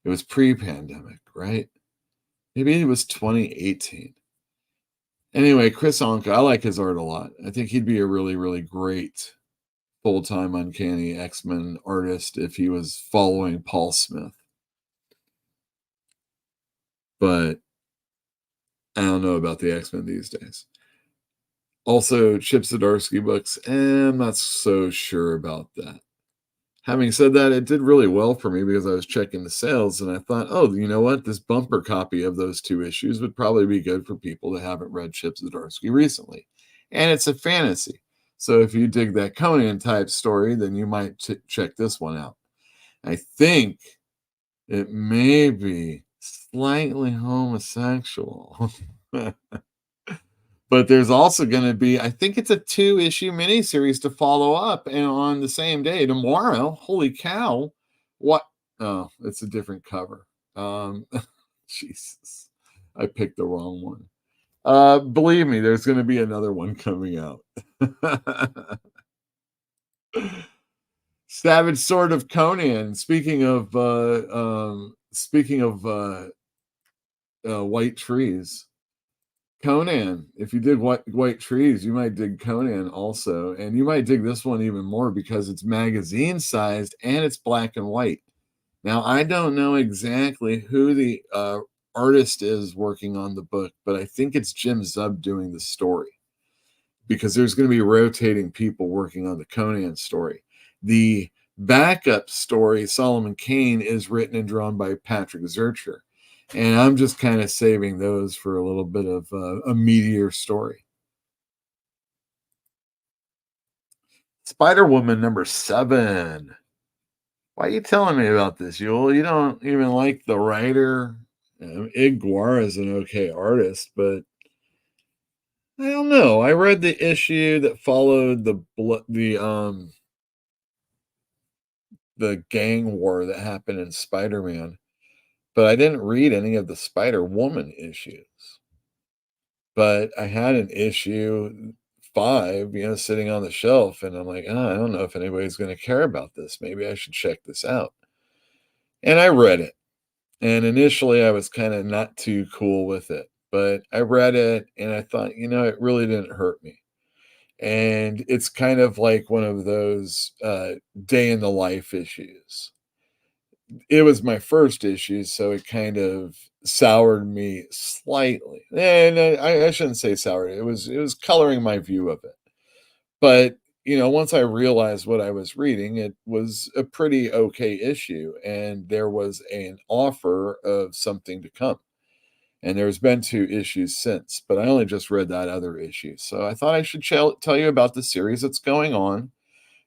[SPEAKER 20] it was pre-pandemic, right? Maybe it was 2018. Anyway, Chris Anka, I like his art a lot. I think he'd be a really, really great full-time Uncanny X-Men artist if he was following Paul Smith. But I don't know about the X-Men these days. Also, Chip Zdarsky books, I'm not so sure about that. Having said that, it did really well for me because I was checking the sales and I thought, oh, you know what? This bumper copy of those 2 issues would probably be good for people that haven't read Chip Zdarsky recently. And it's a fantasy. So if you dig that Conan type story, then you might check this one out. I think it may be slightly homosexual. But there's also going to be, I think it's a 2-issue miniseries to follow up, and on the same day tomorrow. Holy cow. What? Oh, it's a different cover. Jesus, I picked the wrong one. Believe me, there's going to be another one coming out. Savage Sword of Conan. Speaking of white trees, Conan. If you dig white trees, you might dig Conan also, and you might dig this one even more because it's magazine sized and it's black and white. Now, I don't know exactly who the artist is working on the book, but I think it's Jim Zub doing the story, because there's going to be rotating people working on the Conan story. The backup story, Solomon Kane, is written and drawn by Patrick Zurcher. And I'm just kind of saving those for a little bit of a meatier story. Spider-Woman number 7. Why are you telling me about this, Yule? You don't even like the writer. Ig Guar is an okay artist, but I don't know. I read the issue that followed the gang war that happened in Spider-Man, but I didn't read any of the Spider-Woman issues. But I had an issue 5, sitting on the shelf, and I'm like, I don't know if anybody's going to care about this. Maybe I should check this out. And I read it. And initially I was kind of not too cool with it, but I read it and I thought, it really didn't hurt me. And it's kind of like one of those day in the life issues. It was my first issue, so it kind of soured me slightly. And I shouldn't say soured. It was coloring my view of it. But, once I realized what I was reading, it was a pretty okay issue. And there was an offer of something to come. And there's been 2 issues since, but I only just read that other issue. So I thought I should tell you about the series that's going on.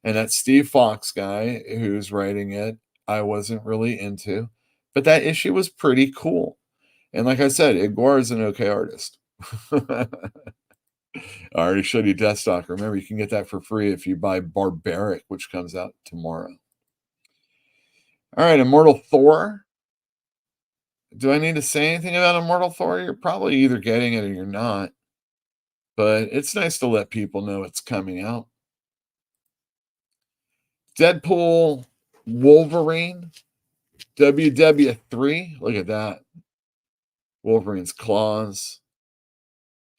[SPEAKER 20] And that Steve Fox guy who's writing it, I wasn't really into. But that issue was pretty cool. And like I said, Igor is an okay artist. I already showed you Deathstalker. Remember, you can get that for free if you buy Barbaric, which comes out tomorrow. All right, Immortal Thor. Do I need to say anything about Immortal Thor? You're probably either getting it or you're not. But it's nice to let people know it's coming out. Deadpool Wolverine WW3. Look at that. Wolverine's claws.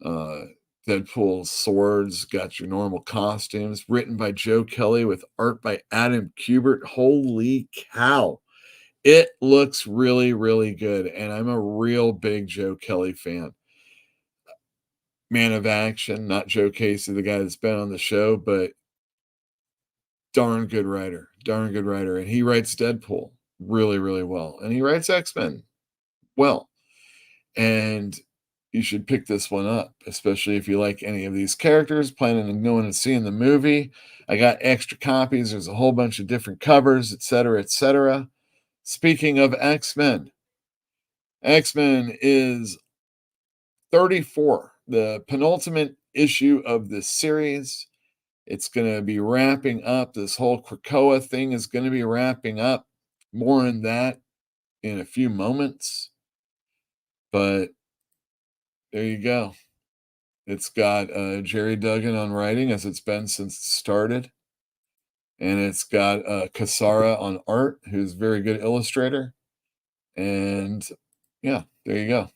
[SPEAKER 20] Deadpool's swords. Got your normal costumes. Written by Joe Kelly with art by Adam Kubert. Holy cow. It looks really, really good. And I'm a real big Joe Kelly fan. Man of Action, not Joe Casey, the guy that's been on the show, but darn good writer. And he writes Deadpool really, really well. And he writes X-Men well. And you should pick this one up, especially if you like any of these characters, planning on going and seeing the movie. I got extra copies. There's a whole bunch of different covers, etc., etc. Speaking of X-Men, X-Men is 34, the penultimate issue of this series. It's going to be wrapping up. This whole Krakoa thing is going to be wrapping up. More on that in a few moments. But there you go. It's got Jerry Duggan on writing, as it's been since it started. And it's got Kasara on art, who's a very good illustrator. And yeah, there you go.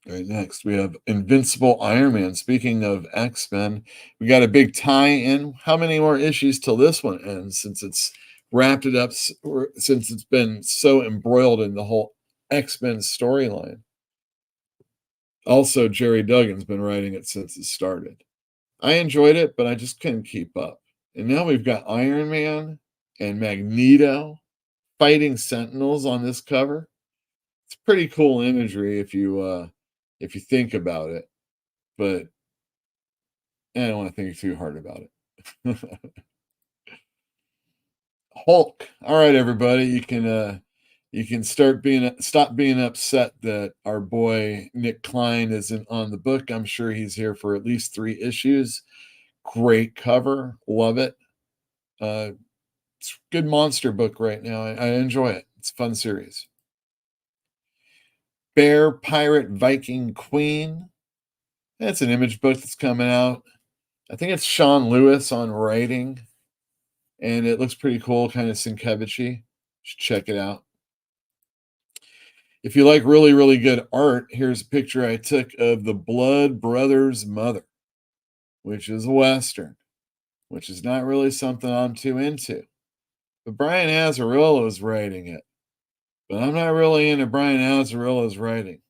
[SPEAKER 20] All right, next we have Invincible Iron Man. Speaking of X-Men, we got a big tie-in. How many more issues till this one ends, since it's wrapped it up, since it's been so embroiled in the whole X-Men storyline? Also, Jerry Duggan's been writing it since it started. I enjoyed it, but I just couldn't keep up. And now we've got Iron Man and Magneto fighting Sentinels on this cover. It's pretty cool imagery if you think about it, but I don't want to think too hard about it. Hulk. All right, everybody, you can stop being upset that our boy Nick Klein isn't on the book. I'm sure he's here for at least 3 issues. Great cover, love it. It's a good monster book right now. I enjoy it. It's a fun series. Bear Pirate Viking Queen. That's an Image book that's coming out. I think it's Sean Lewis on writing, and it looks pretty cool, kind of Sienkiewicz-y. Should check it out. If you like really, really good art, here's a picture I took of the Blood Brothers' Mother, which is a Western, which is not really something I'm too into. But Brian Azzarello is writing it. But I'm not really into Brian Azzarello's writing.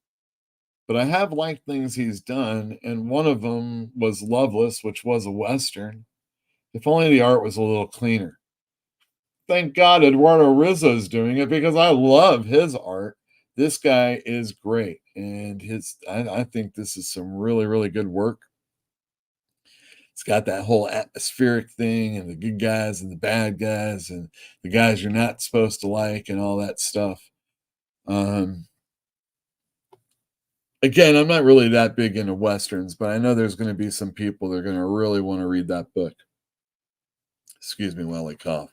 [SPEAKER 20] But I have liked things he's done, and one of them was Loveless, which was a Western. If only the art was a little cleaner. Thank God Eduardo Rizzo's doing it, because I love his art. This guy is great, and I think this is some really, really good work. It's got that whole atmospheric thing, and the good guys and the bad guys, and the guys you're not supposed to like, and all that stuff. Again, I'm not really that big into Westerns, but I know there's going to be some people that are going to really want to read that book. Excuse me while I cough.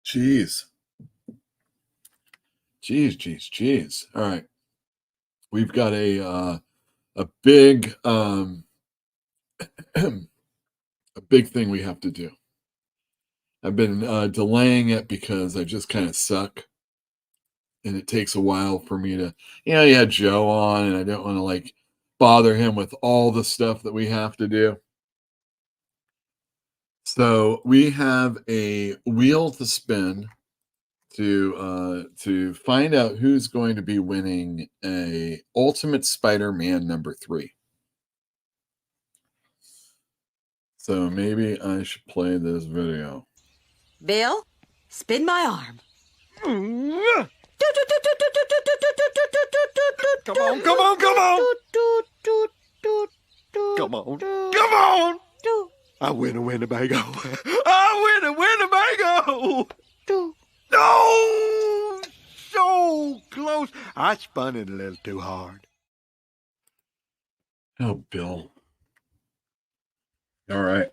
[SPEAKER 20] Jeez. Jeez. All right. We've got a big a big thing we have to do. I've been delaying it because I just kind of suck, and it takes a while for me to, you had Joe on, and I don't want to like bother him with all the stuff that we have to do. So we have a wheel to spin to find out who's going to be winning a Ultimate Spider-Man #3. So maybe I should play this video.
[SPEAKER 6] Bill, spin my arm.
[SPEAKER 1] Come on. I win a Winnebago. I win a Winnebago. No! So close. I spun it a little too hard.
[SPEAKER 20] Oh, Bill. All right.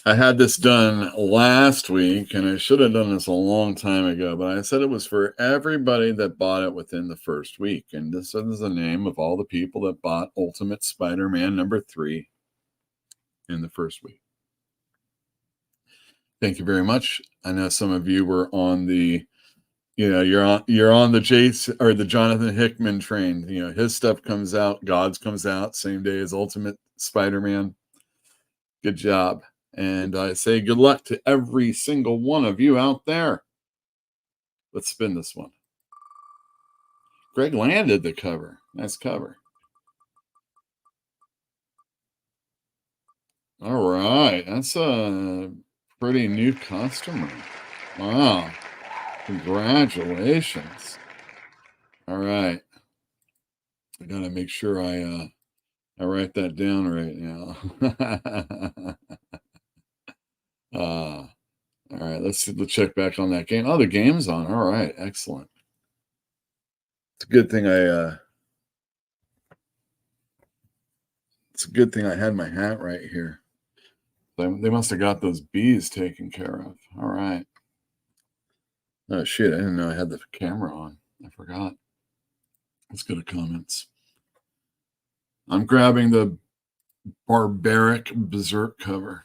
[SPEAKER 20] I had this done last week, and I should have done this a long time ago, but I said it was for everybody that bought it within the first week. And this is the name of all the people that bought Ultimate Spider-Man #3 in the first week. Thank you very much. I know some of you were on the, you're on the Jason or the Jonathan Hickman train. His stuff comes out, God's comes out same day as Ultimate Spider-Man. Good job. And I say good luck to every single one of you out there. Let's spin this one. Greg Land did the cover. Nice cover. All right. That's a pretty new customer. Wow. Congratulations. All right. I got to make sure I write that down right now. All right, let's check back on that game. Oh, the game's on. All right, excellent. It's a good thing I had my hat right here. They must have got those bees taken care of. All right. Oh shit, I didn't know I had the camera on. I forgot. Let's go to comments. I'm grabbing the Barbaric Berserk cover.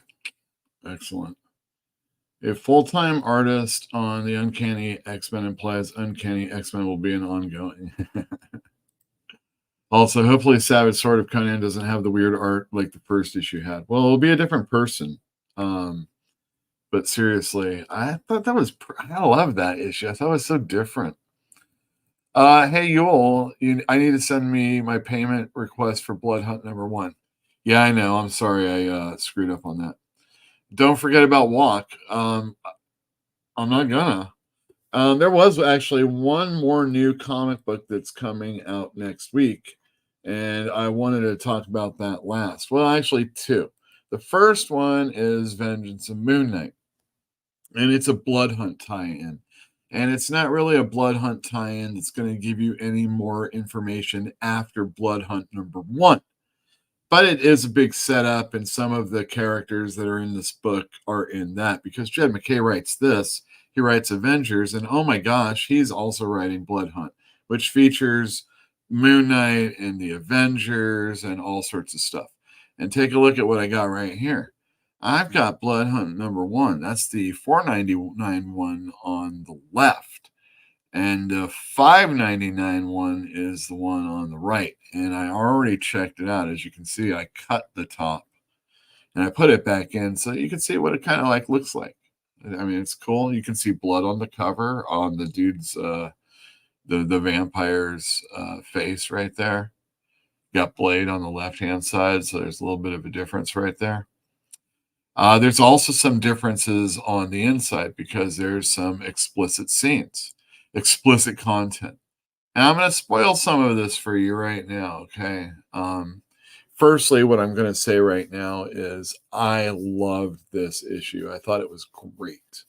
[SPEAKER 20] Excellent. A full-time artist on the Uncanny X-Men implies Uncanny X-Men will be an ongoing. Also, hopefully Savage Sword of Conan doesn't have the weird art like the first issue had. Well, it'll be a different person. But seriously, I thought that was... I love that issue. I thought it was so different. Hey, Yule, I need to send me my payment request for Blood Hunt #1. Yeah, I know. I'm sorry I screwed up on that. Don't forget about Walk. I'm not gonna. There was actually one more new comic book that's coming out next week, and I wanted to talk about that last. Well, actually, two. The first one is Vengeance of Moon Knight, and it's a Blood Hunt tie-in. And it's not really a Blood Hunt tie-in that's going to give you any more information after Blood Hunt #1. But it is a big setup, and some of the characters that are in this book are in that, because Jed MacKay writes this. He writes Avengers, and oh my gosh, he's also writing Blood Hunt, which features Moon Knight and the Avengers and all sorts of stuff. And take a look at what I got right here. I've got Blood Hunt #1. That's the $4.99 one on the left. And the $5.99 one is the one on the right. And I already checked it out. As you can see, I cut the top and I put it back in so you can see what it kind of like looks like. I mean, it's cool. You can see blood on the cover on the dude's, the vampire's face right there. Got Blade on the left-hand side, so there's a little bit of a difference right there. There's also some differences on the inside because there's some explicit scenes, explicit content. And I'm going to spoil some of this for you right now, okay? Firstly, what I'm going to say right now is I loved this issue. I thought it was great.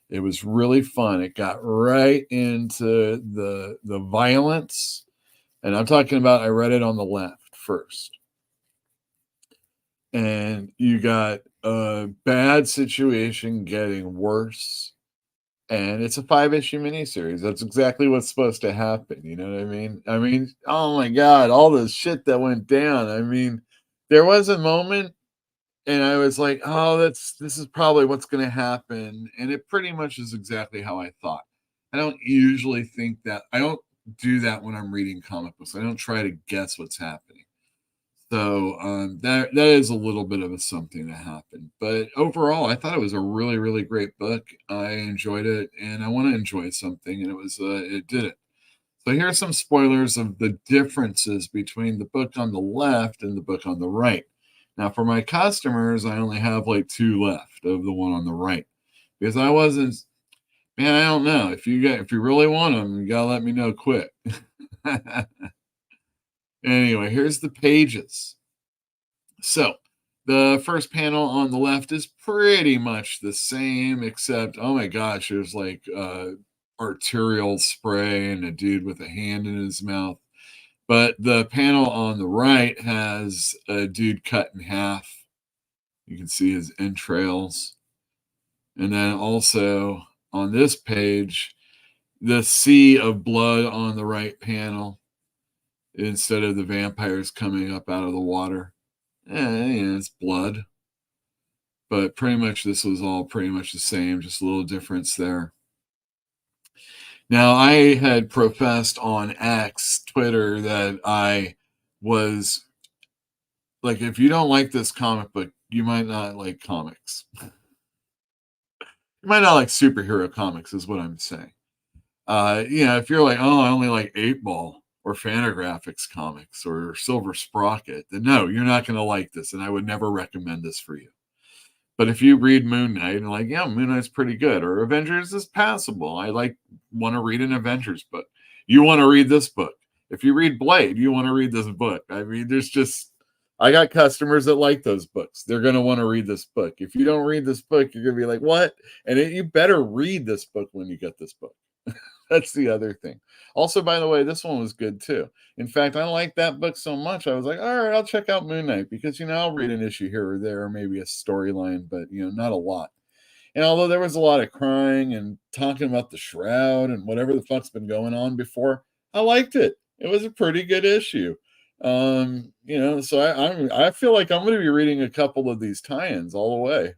[SPEAKER 20] It was really fun. It got right into the violence. And I'm talking about, I read it on the left first. And you got a bad situation getting worse. And it's a 5-issue miniseries. That's exactly what's supposed to happen. You know what I mean? I mean, oh my God, all the shit that went down. I mean, there was a moment and I was like, oh, this is probably what's going to happen. And it pretty much is exactly how I thought. I don't usually think that. I don't do that when I'm reading comic books. I don't try to guess what's happening. So that is a little bit of a something that happened. But overall, I thought it was a really, really great book. I enjoyed it, and I want to enjoy something, and it did it. So here are some spoilers of the differences between the book on the left and the book on the right. Now, for my customers, I only have like 2 left of the one on the right because I wasn't. Man, I don't know if you really want them, you gotta let me know quick. Anyway, here's the pages. So the first panel on the left is pretty much the same, except, oh my gosh, there's like arterial spray and a dude with a hand in his mouth. But the panel on the right has a dude cut in half. You can see his entrails. And then also on this page, the sea of blood on the right panel, instead of the vampires coming up out of the water. It's blood. But pretty much this was all pretty much the same, just a little difference there. Now, I had professed on X, Twitter, that I was like, if you don't like this comic book, you might not like comics. You might not like superhero comics, is what I'm saying. If you're like, oh, I only like 8-Ball or Fantagraphics comics or Silver Sprocket, then no, you're not going to like this, and I would never recommend this for you. But if you read Moon Knight and like, yeah, Moon Knight's pretty good, or Avengers is passable, I want to read an Avengers book. You want to read this book. If you read Blade, you want to read this book. I mean, I got customers that like those books. They're going to want to read this book. If you don't read this book, you're going to be like, what? And you better read this book when you get this book. That's the other thing. Also, by the way, this one was good too. In fact, I liked that book so much, I was like, all right, I'll check out Moon Knight because, I'll read an issue here or there, or maybe a storyline, but, not a lot. And although there was a lot of crying and talking about the Shroud and whatever the fuck's been going on before, I liked it. It was a pretty good issue. So I feel like I'm going to be reading a couple of these tie-ins all the way.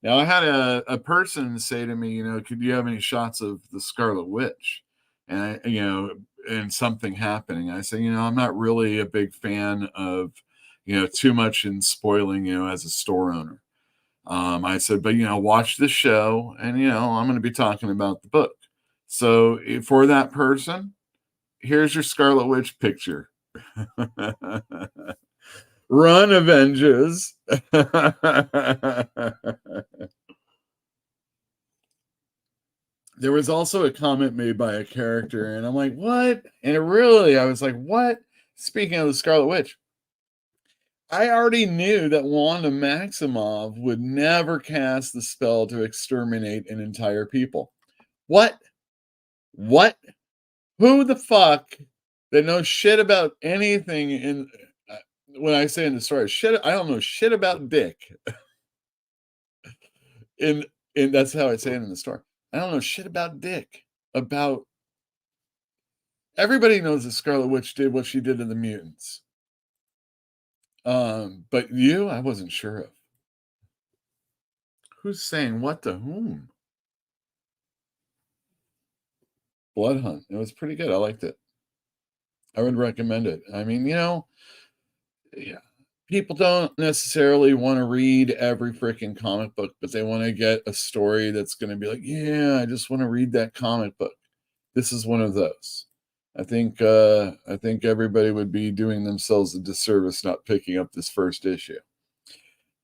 [SPEAKER 20] Now, I had a person say to me, could you have any shots of the Scarlet Witch? And, and something happening. I say, I'm not really a big fan of, too much in spoiling, as a store owner. I said, but, watch the show and, I'm going to be talking about the book. So for that person, here's your Scarlet Witch picture. Run, Avengers. there was also a comment made by a character, and I'm like, what? And I was like, what? Speaking of the Scarlet Witch, I already knew that Wanda Maximoff would never cast the spell to exterminate an entire people. What? What? Who the fuck that knows shit about anything in when I say in the story, shit, I don't know shit about dick. in that's how I say it in the story. I don't know shit about dick. About everybody knows the Scarlet Witch did what she did to the mutants. But you, I wasn't sure of. Who's saying what to whom? Blood Hunt. It was pretty good. I liked it. I would recommend it. I mean, yeah, people don't necessarily want to read every freaking comic book, but they want to get a story that's going to be like, yeah, I just want to read that comic book. This is one of those. I think everybody would be doing themselves a disservice not picking up this first issue.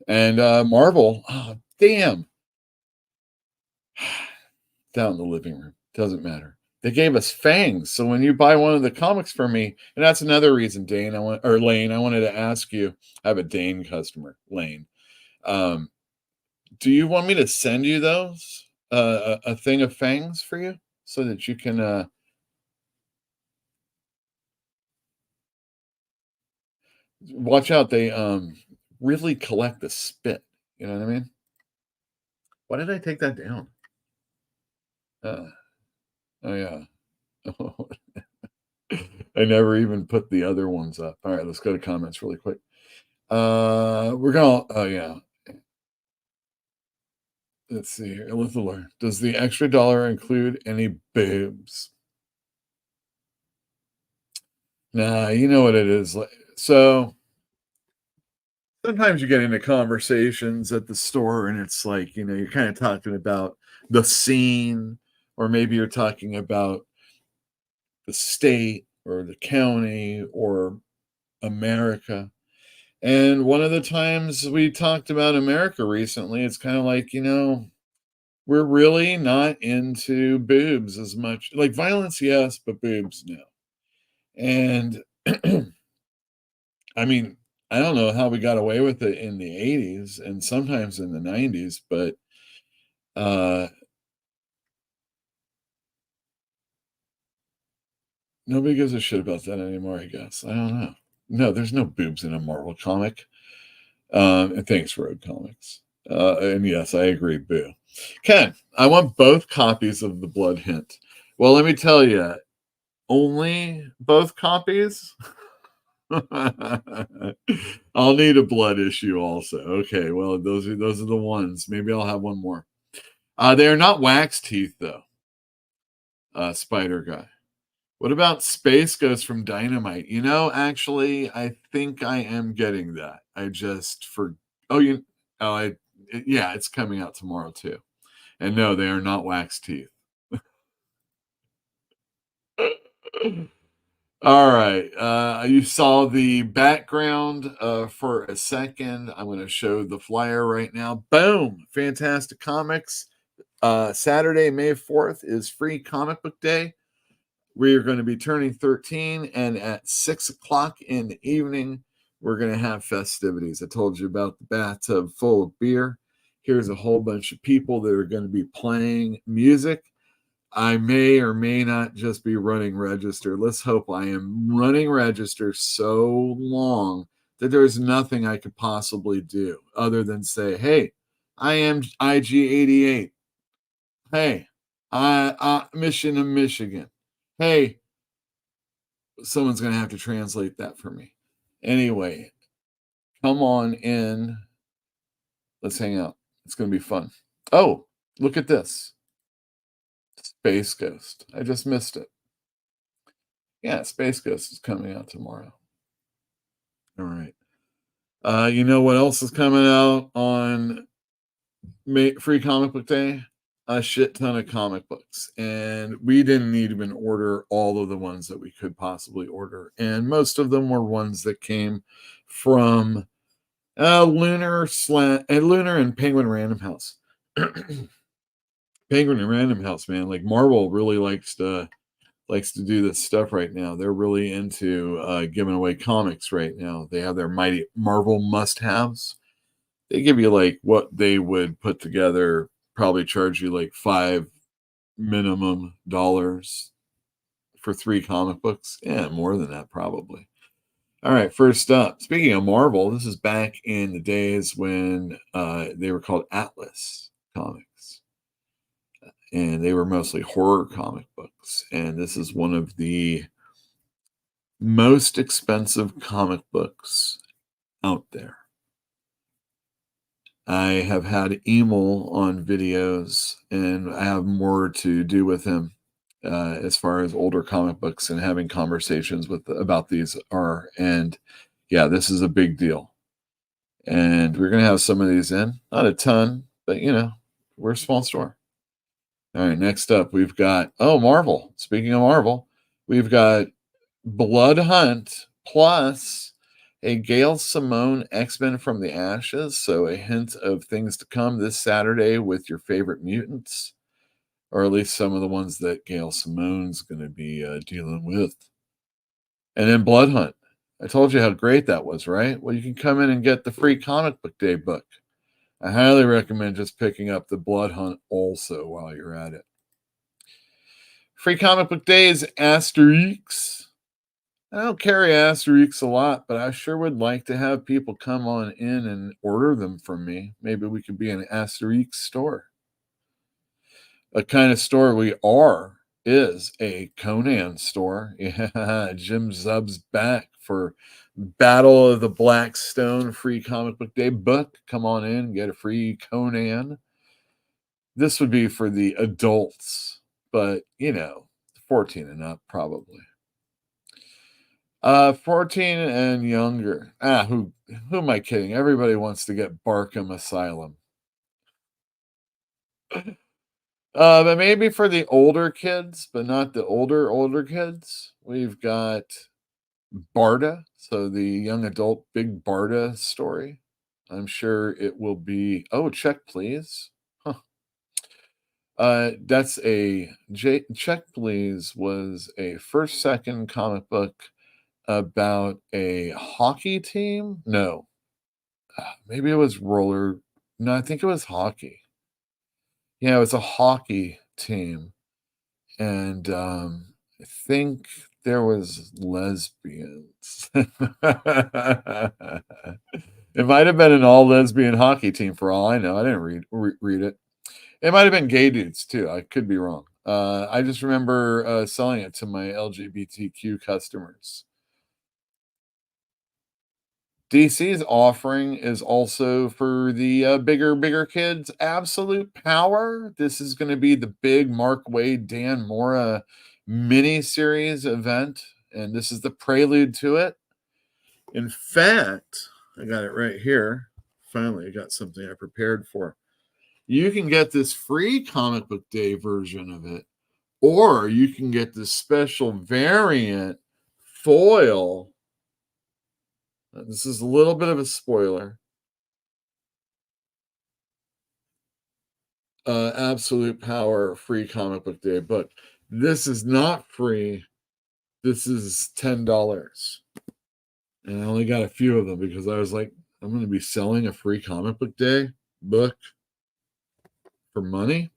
[SPEAKER 20] And Marvel, oh, damn. Down in the living room. Doesn't matter. They gave us fangs. So when you buy one of the comics from me, and that's another reason, Lane, I wanted to ask you. I have a Dane customer, Lane. Do you want me to send you those? A thing of fangs for you so that you can watch out. They really collect the spit. You know what I mean? Why did I take that down? Oh yeah. I never even put the other ones up. All right, let's go to comments really quick. We're gonna let's see here. Does the extra dollar include any boobs? Nah, you know what it is. So sometimes you get into conversations at the store and it's like, you're kind of talking about the scene, or maybe you're talking about the state or the county or America. And one of the times we talked about America recently, it's kind of like, we're really not into boobs as much. Like violence, yes, but boobs, no. And I mean, I don't know how we got away with it in the 80s and sometimes in the 90s, but nobody gives a shit about that anymore, I guess. I don't know. No, there's no boobs in a Marvel comic. And thanks, Road Comics. And yes, I agree, boo. Ken, I want both copies of The Blood Hint. Well, let me tell you, only both copies? I'll need a blood issue also. Okay, well, those are the ones. Maybe I'll have one more. They are not wax teeth, though. Spider Guy. What about Space Ghost from Dynamite? Actually, I think I am getting that. Yeah, it's coming out tomorrow too. And no, they are not wax teeth. All right. You saw the background for a second. I'm going to show the flyer right now. Boom. Fantastic Comics. Saturday, May 4th is free comic book day. We are going to be turning 13, and at 6 o'clock in the evening, we're going to have festivities. I told you about the bathtub full of beer. Here's a whole bunch of people that are going to be playing music. I may or may not just be running register. Let's hope I am running register so long that there's nothing I could possibly do other than say, hey, I am IG88. Hey, Mission of Michigan. Hey, someone's going to have to translate that for me. Anyway, come on in. Let's hang out. It's going to be fun. Oh, look at this. Space Ghost. I just missed it. Yeah, Space Ghost is coming out tomorrow. All right. You know what else is coming out on Free Comic Book Day? A shit ton of comic books. And we didn't even order all of the ones that we could possibly order. And most of them were ones that came from Lunar and Penguin Random House. Penguin and Random House, man. Like Marvel really likes to do this stuff right now. They're really into giving away comics right now. They have their mighty Marvel must-haves. They give you like what they would put together, probably charge you like $5 minimum for 3 comic books. Yeah, more than that probably. All right, first up, speaking of Marvel, this is back in the days when they were called Atlas Comics. And they were mostly horror comic books. And this is one of the most expensive comic books out there. I have had Emil on videos, and I have more to do with him as far as older comic books and having conversations about these are. And yeah, this is a big deal. And we're going to have some of these in. Not a ton, but we're a small store. All right, next up, we've got, Marvel. Speaking of Marvel, we've got Blood Hunt plus a Gail Simone X-Men from the Ashes. So a hint of things to come this Saturday with your favorite mutants, or at least some of the ones that Gail Simone's going to be dealing with. And then Blood Hunt. I told you how great that was, right? Well, you can come in and get the free Comic Book Day book. I highly recommend just picking up the Blood Hunt also while you're at it. Free Comic Book Day is Asterix. I don't carry Asterix a lot, but I sure would like to have people come on in and order them from me. Maybe we could be an Asterix store. A kind of store we are is a Conan store. Yeah, Jim Zub's back for Battle of the Black Stone free Comic Book Day book. Come on in, get a free Conan. This would be for the adults, but 14 and up probably. 14 and younger. Who am I kidding? Everybody wants to get Barkham Asylum. But maybe for the older kids, but not the older kids. We've got Barda, so the young adult Big Barda story. I'm sure it will be. Oh, check please. That's a Check Please was a first second comic book about a hockey team. No, maybe it was roller. No, I think it was hockey. Yeah, it was a hockey team, and I think there was lesbians. It might have been an all lesbian hockey team for all I know. I didn't read it. It might have been gay dudes too. I could be wrong. I just remember selling it to my LGBTQ customers. DC's offering is also for the bigger kids. Absolute Power. This is going to be the big Mark Waid, Dan Mora mini-series event, and this is the prelude to it. In fact, I got it right here. Finally, I got something I prepared for. You can get this free Comic Book Day version of it, or you can get this special variant foil. This is a little bit of a spoiler. Absolute Power free Comic Book Day book. This is not free. This is $10. And I only got a few of them because I was like, I'm going to be selling a free Comic Book Day book for money.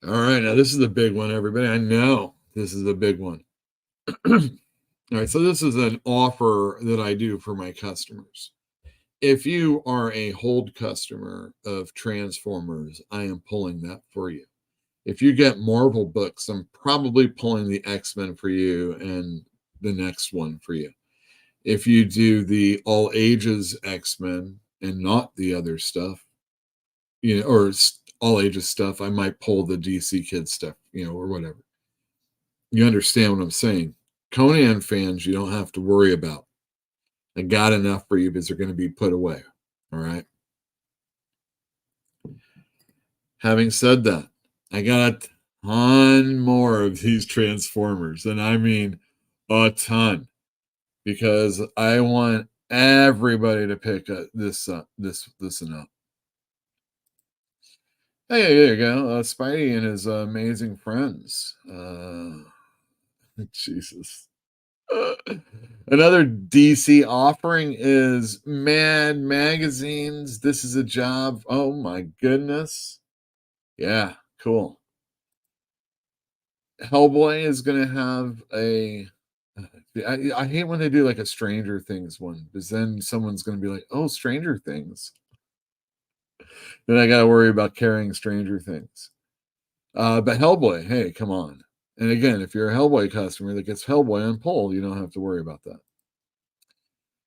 [SPEAKER 20] All right, now this is a big one, everybody. I know this is a big one. All right, so this is an offer that I do for my customers. If you are a hold customer of Transformers, I am pulling that for you. If you get Marvel books, I'm probably pulling the X-Men for you and the next one for you. If you do the all ages X-Men and not the other stuff, or all ages stuff, I might pull the DC Kids stuff, or whatever. You understand what I'm saying? Conan fans, you don't have to worry about. I got enough for you because they're going to be put away. All right. Having said that, I got a ton more of these Transformers, and I mean a ton, because I want everybody to pick this and up. Hey, there you go. Spidey and his amazing friends. Jesus. Another DC offering is Mad Magazines. This is a job. Oh my goodness. Yeah, cool. Hellboy is going to have a. I hate when they do like a Stranger Things one, because then someone's going to be like, oh, Stranger Things. Then I got to worry about carrying Stranger Things. But Hellboy, hey, come on. And again, if you're a Hellboy customer that gets Hellboy on pull, you don't have to worry about that.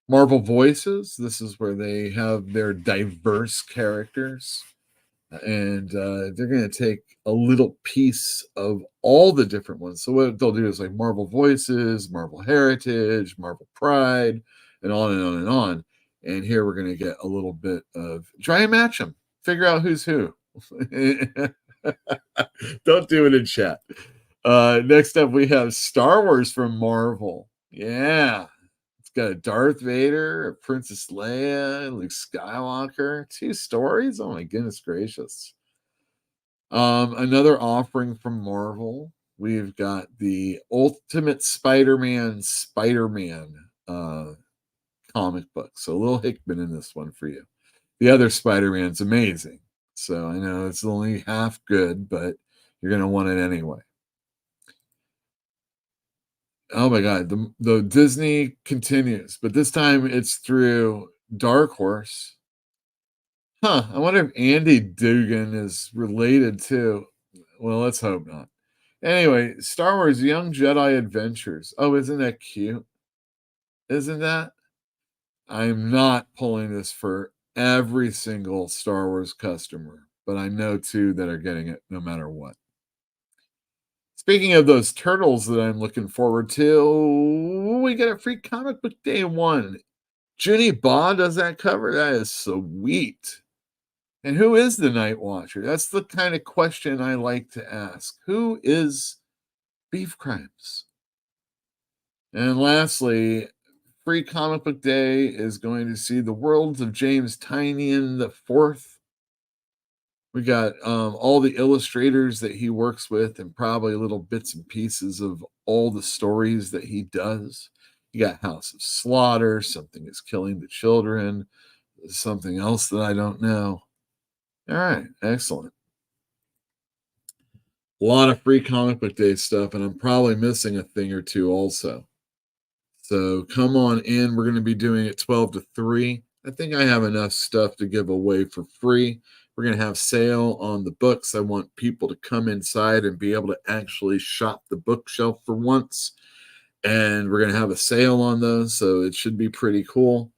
[SPEAKER 20] Marvel Voices, this is where they have their diverse characters. And they're going to take a little piece of all the different ones. So what they'll do is like Marvel Voices, Marvel Heritage, Marvel Pride, and on and on and on. And here we're going to get a little bit of try and match them, figure out who's who. Don't do it in chat. Next up, we have Star Wars from Marvel. Yeah. It's got a Darth Vader, a Princess Leia, Luke Skywalker. 2 stories? Oh my goodness gracious. Another offering from Marvel. We've got the Ultimate Spider-Man comic book. So a little Hickman in this one for you. The other Spider-Man's amazing. So I know it's only half good, but you're going to want it anyway. Oh my God, the Disney continues, but this time it's through Dark Horse. Huh, I wonder if Andy Dugan is related to. Well, let's hope not. Anyway, Star Wars Young Jedi Adventures. Oh, isn't that cute? Isn't that? I'm not pulling this for every single Star Wars customer, but I know 2 that are getting it no matter what. Speaking of those turtles that I'm looking forward to, we get a free comic book day 1. Junie Baugh does that cover. That is sweet. And who is the Night Watcher? That's the kind of question I like to ask. Who is Beef Crimes? And lastly, free comic book day is going to see the worlds of James Tynion IV. We got all the illustrators that he works with and probably little bits and pieces of all the stories that he does. You got House of Slaughter, Something is Killing the Children, something else that I don't know. All right, excellent. A lot of free comic book day stuff, and I'm probably missing a thing or 2 also. So come on in. We're going to be doing it 12 to 3. I think I have enough stuff to give away for free. We're going to have sale on the books. I want people to come inside and be able to actually shop the bookshelf for once. And we're going to have a sale on those, so it should be pretty cool.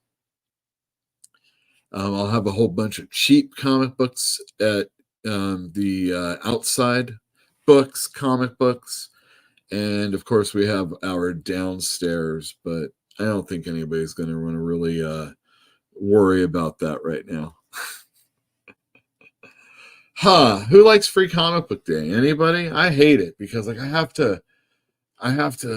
[SPEAKER 20] I'll have a whole bunch of cheap comic books at the outside books, comic books. And of course, we have our downstairs, but I don't think anybody's going to want to really worry about that right now. Who likes free comic book day? Anybody? I hate it because like I have to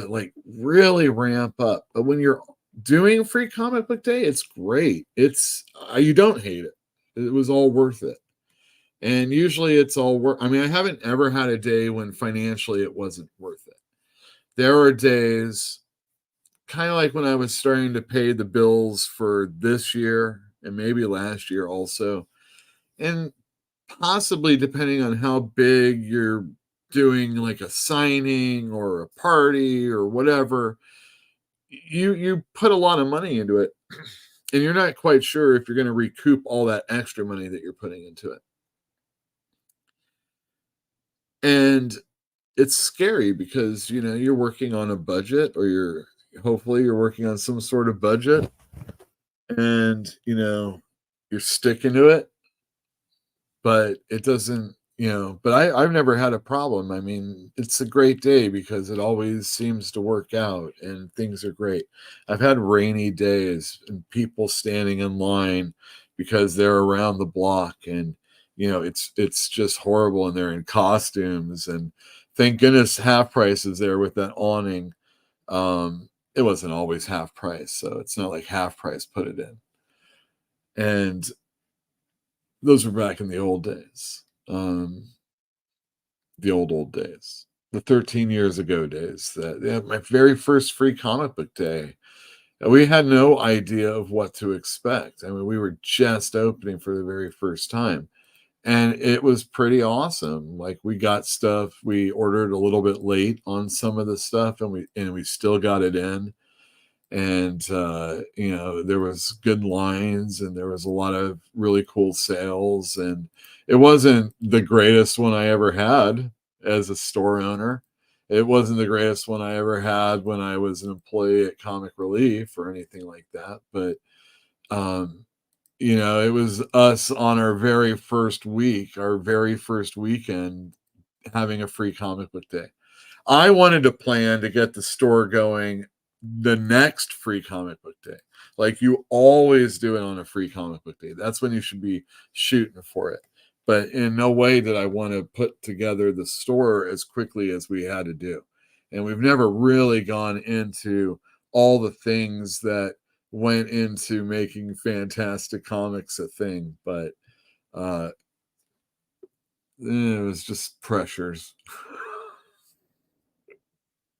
[SPEAKER 20] like really ramp up. But when you're doing free comic book day, it's great. It's you don't hate it. It was all worth it. And usually it's all worth. I mean, I haven't ever had a day when financially it wasn't worth it. There are days, kind of like when I was starting to pay the bills for this year and maybe last year also, and possibly depending on how big you're doing like a signing or a party or whatever, you put a lot of money into it and you're not quite sure if you're going to recoup all that extra money that you're putting into it. And it's scary because, you know, you're working on a budget or hopefully you're working on some sort of budget and, you know, you're sticking to it, but it doesn't, you know, but I've never had a problem. I mean, it's a great day because it always seems to work out and things are great. I've had rainy days and people standing in line because they're around the block and, you know, it's just horrible and they're in costumes and thank goodness Half Price is there with that awning. It wasn't always Half Price, so it's not like Half Price put it in. And those were back in the old days. The old days, the 13 years ago days, my very first free comic book day. We had no idea of what to expect. I mean, we were just opening for the very first time, and it was pretty awesome. Like, we got stuff, we ordered a little bit late on some of the stuff, and we still got it in. And there was good lines, and there was a lot of really cool sales, and it wasn't the greatest one I ever had as a store owner. It wasn't the greatest one I ever had when I was an employee at Comic Relief or anything like that, but it was us on our very first week, our very first weekend, having a free comic book day. I wanted to plan to get the store going the next free comic book day. Like you always do it on a free comic book day. That's when you should be shooting for it. But in no way did I want to put together the store as quickly as we had to do. And we've never really gone into all the things that went into making Fantastic Comics a thing. But it was just pressures.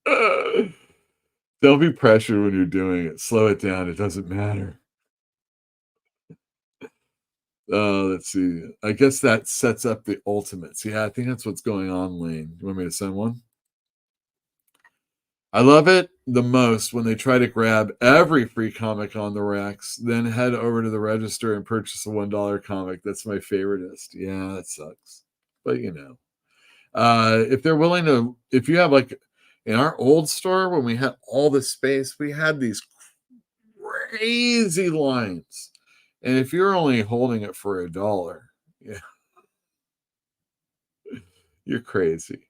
[SPEAKER 20] Don't be pressured when you're doing it. Slow it down. It doesn't matter. Let's see. I guess that sets up the ultimates. Yeah, I think that's what's going on, Lane. You want me to send one? I love it the most when they try to grab every free comic on the racks, then head over to the register and purchase a $1 comic. That's my favoriteest. Yeah, that sucks. But if they're willing to, if you have like in our old store, when we had all the space, we had these crazy lines. And if you're only holding it for $1, yeah, you're crazy.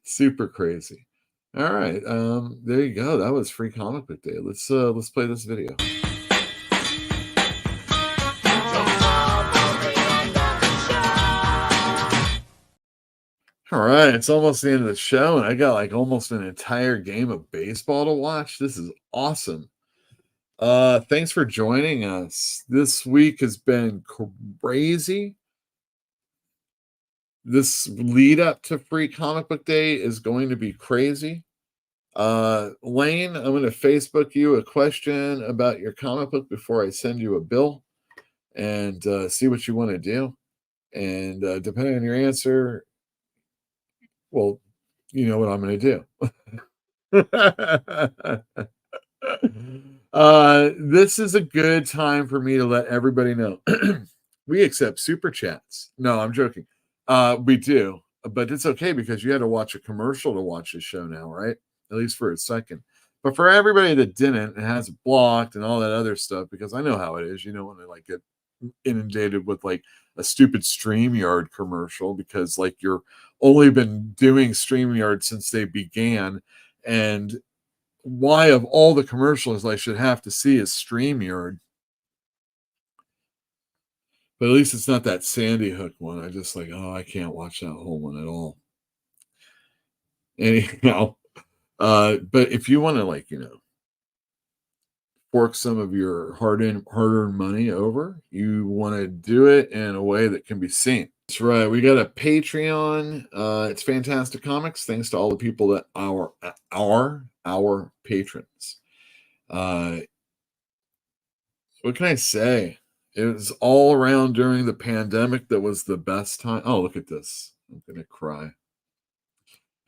[SPEAKER 20] Super crazy. All right. There you go. That was free comic book day. Let's play this video. All right, it's almost the end of the show, and I got like almost an entire game of baseball to watch. This is awesome. Thanks for joining us. This week has been crazy. This lead up to free comic book day is going to be crazy. Lane, I'm going to Facebook you a question about your comic book before I send you a bill, and see what you want to do. And depending on your answer, well, you know what I'm going to do. This is a good time for me to let everybody know. We accept super chats. No, I'm joking. We do, but it's okay because you had to watch a commercial to watch the show now, right? At least for a second. But for everybody that didn't and has it blocked and all that other stuff, because I know how it is, when they like get inundated with like a stupid StreamYard commercial because like you're only been doing StreamYard since they began, and why of all the commercials I should have to see is StreamYard. But at least it's not that Sandy Hook one. I just like, I can't watch that whole one at all. Anyhow, but if you want to fork some of your hard-earned money over, you want to do it in a way that can be seen. That's right. We got a Patreon. It's Fantastic Comics. Thanks to all the people that are our patrons. What can I say? It was all around during the pandemic that was the best time. Oh, look at this. I'm going to cry.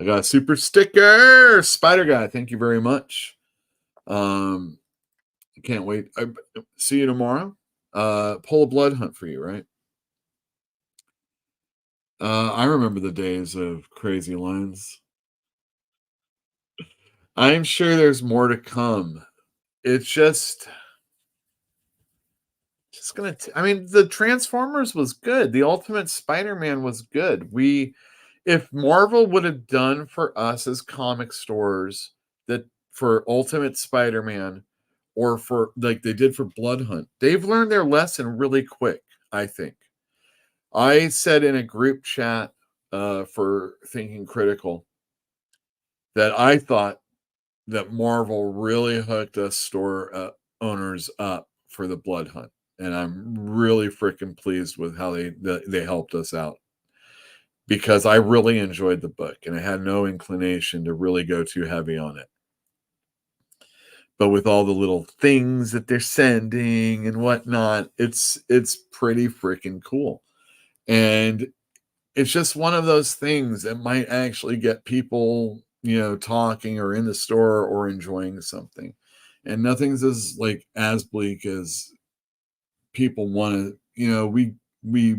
[SPEAKER 20] I got a super sticker. Spider Guy. Thank you very much. I can't wait. See you tomorrow. Pull a blood hunt for you, right? I remember the days of crazy lines. I'm sure there's more to come. It's just gonna. I mean, the Transformers was good. The Ultimate Spider-Man was good. If Marvel would have done for us as comic stores that for Ultimate Spider-Man, or for like they did for Blood Hunt, they've learned their lesson really quick. I think. I said in a group chat for Thinking Critical that I thought that Marvel really hooked us store owners up for the Blood Hunt. and I'm really freaking pleased with how they helped us out, because I really enjoyed the book and I had no inclination to really go too heavy on it. But with all the little things that they're sending and whatnot, it's pretty freaking cool. And it's just one of those things that might actually get people, talking or in the store or enjoying something. And nothing's as bleak as people want to, we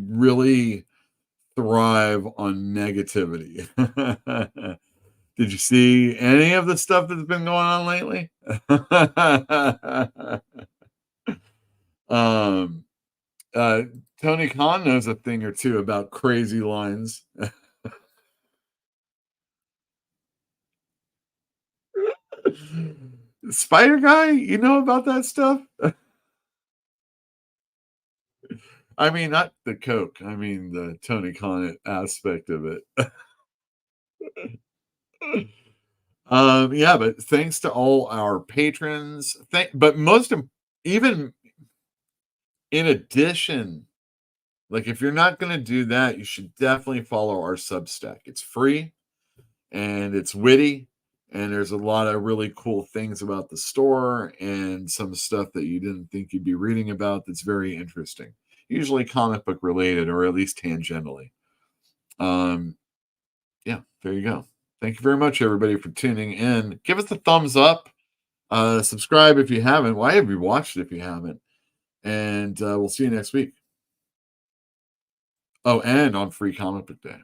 [SPEAKER 20] really thrive on negativity. Did you see any of the stuff that's been going on lately? Tony Khan knows a thing or two about crazy lines. Spider Guy, you know about that stuff? I mean, not the Coke. I mean, the Tony Khan aspect of it. Yeah, but thanks to all our patrons. But even in addition, if you're not going to do that, you should definitely follow our Substack. It's free and it's witty, and there's a lot of really cool things about the store and some stuff that you didn't think you'd be reading about that's very interesting. Usually comic book related, or at least tangentially. Yeah, there you go. Thank you very much, everybody, for tuning in. Give us a thumbs up. Subscribe if you haven't. Why have you watched it if you haven't? And we'll see you next week. Oh, and on Free Comic Book Day.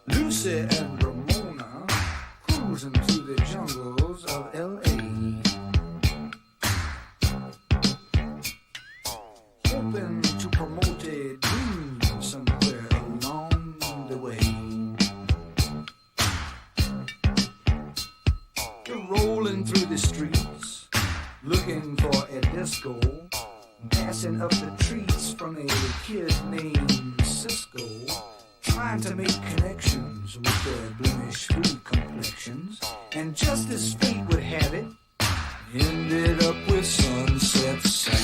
[SPEAKER 10] Lucy and Ramona cruising through the jungles of L.A. Hoping to promote a dream somewhere along the way. They're rolling through the streets, looking for a disco, passing up the treats from a kid named Cisco, trying to make connections with their blemish-free complexions, and just as fate would have it, ended up with Sunset Sam.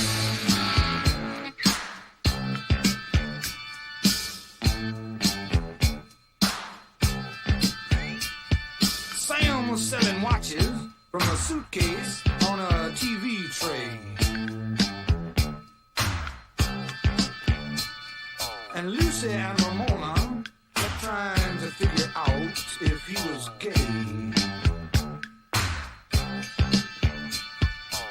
[SPEAKER 10] Sam was selling watches from a suitcase on a TV tray. And Lucy and Ramona kept trying to figure out if he was gay.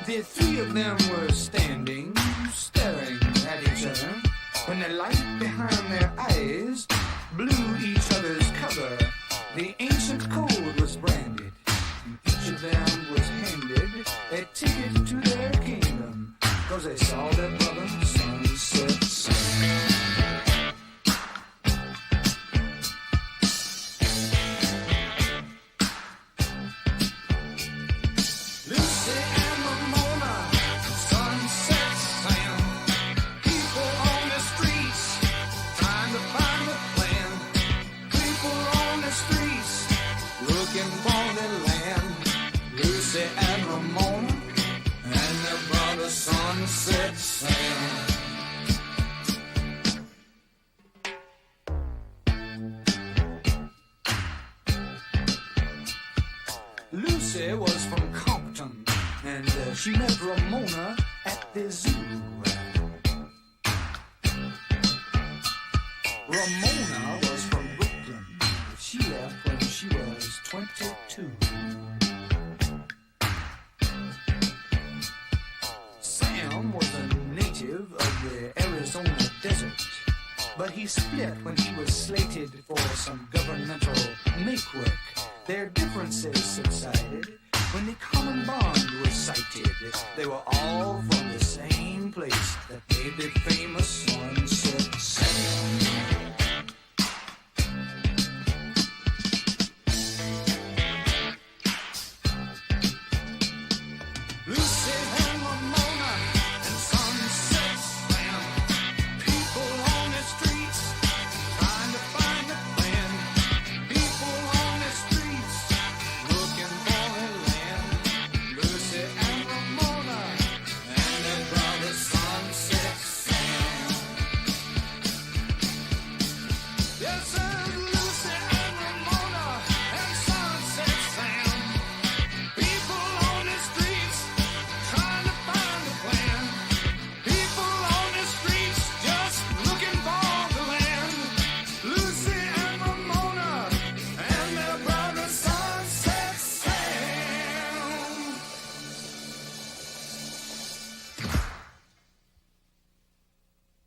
[SPEAKER 10] The three of them were standing, staring at each other, when the light behind their eyes blew each other's cover. The ancient code was branded, and each of them was handed a ticket to their kingdom, 'cause they saw their brother Sunset Sam. Sunset Sam. Lucy was from Compton, and she met Ramona at the zoo. Ramona was from Brooklyn, but she left when she was 22. Sam was a native of the Arizona desert, but he split when he was slated for some governmental make-work. Their differences subsided when the common bond was sighted. They were all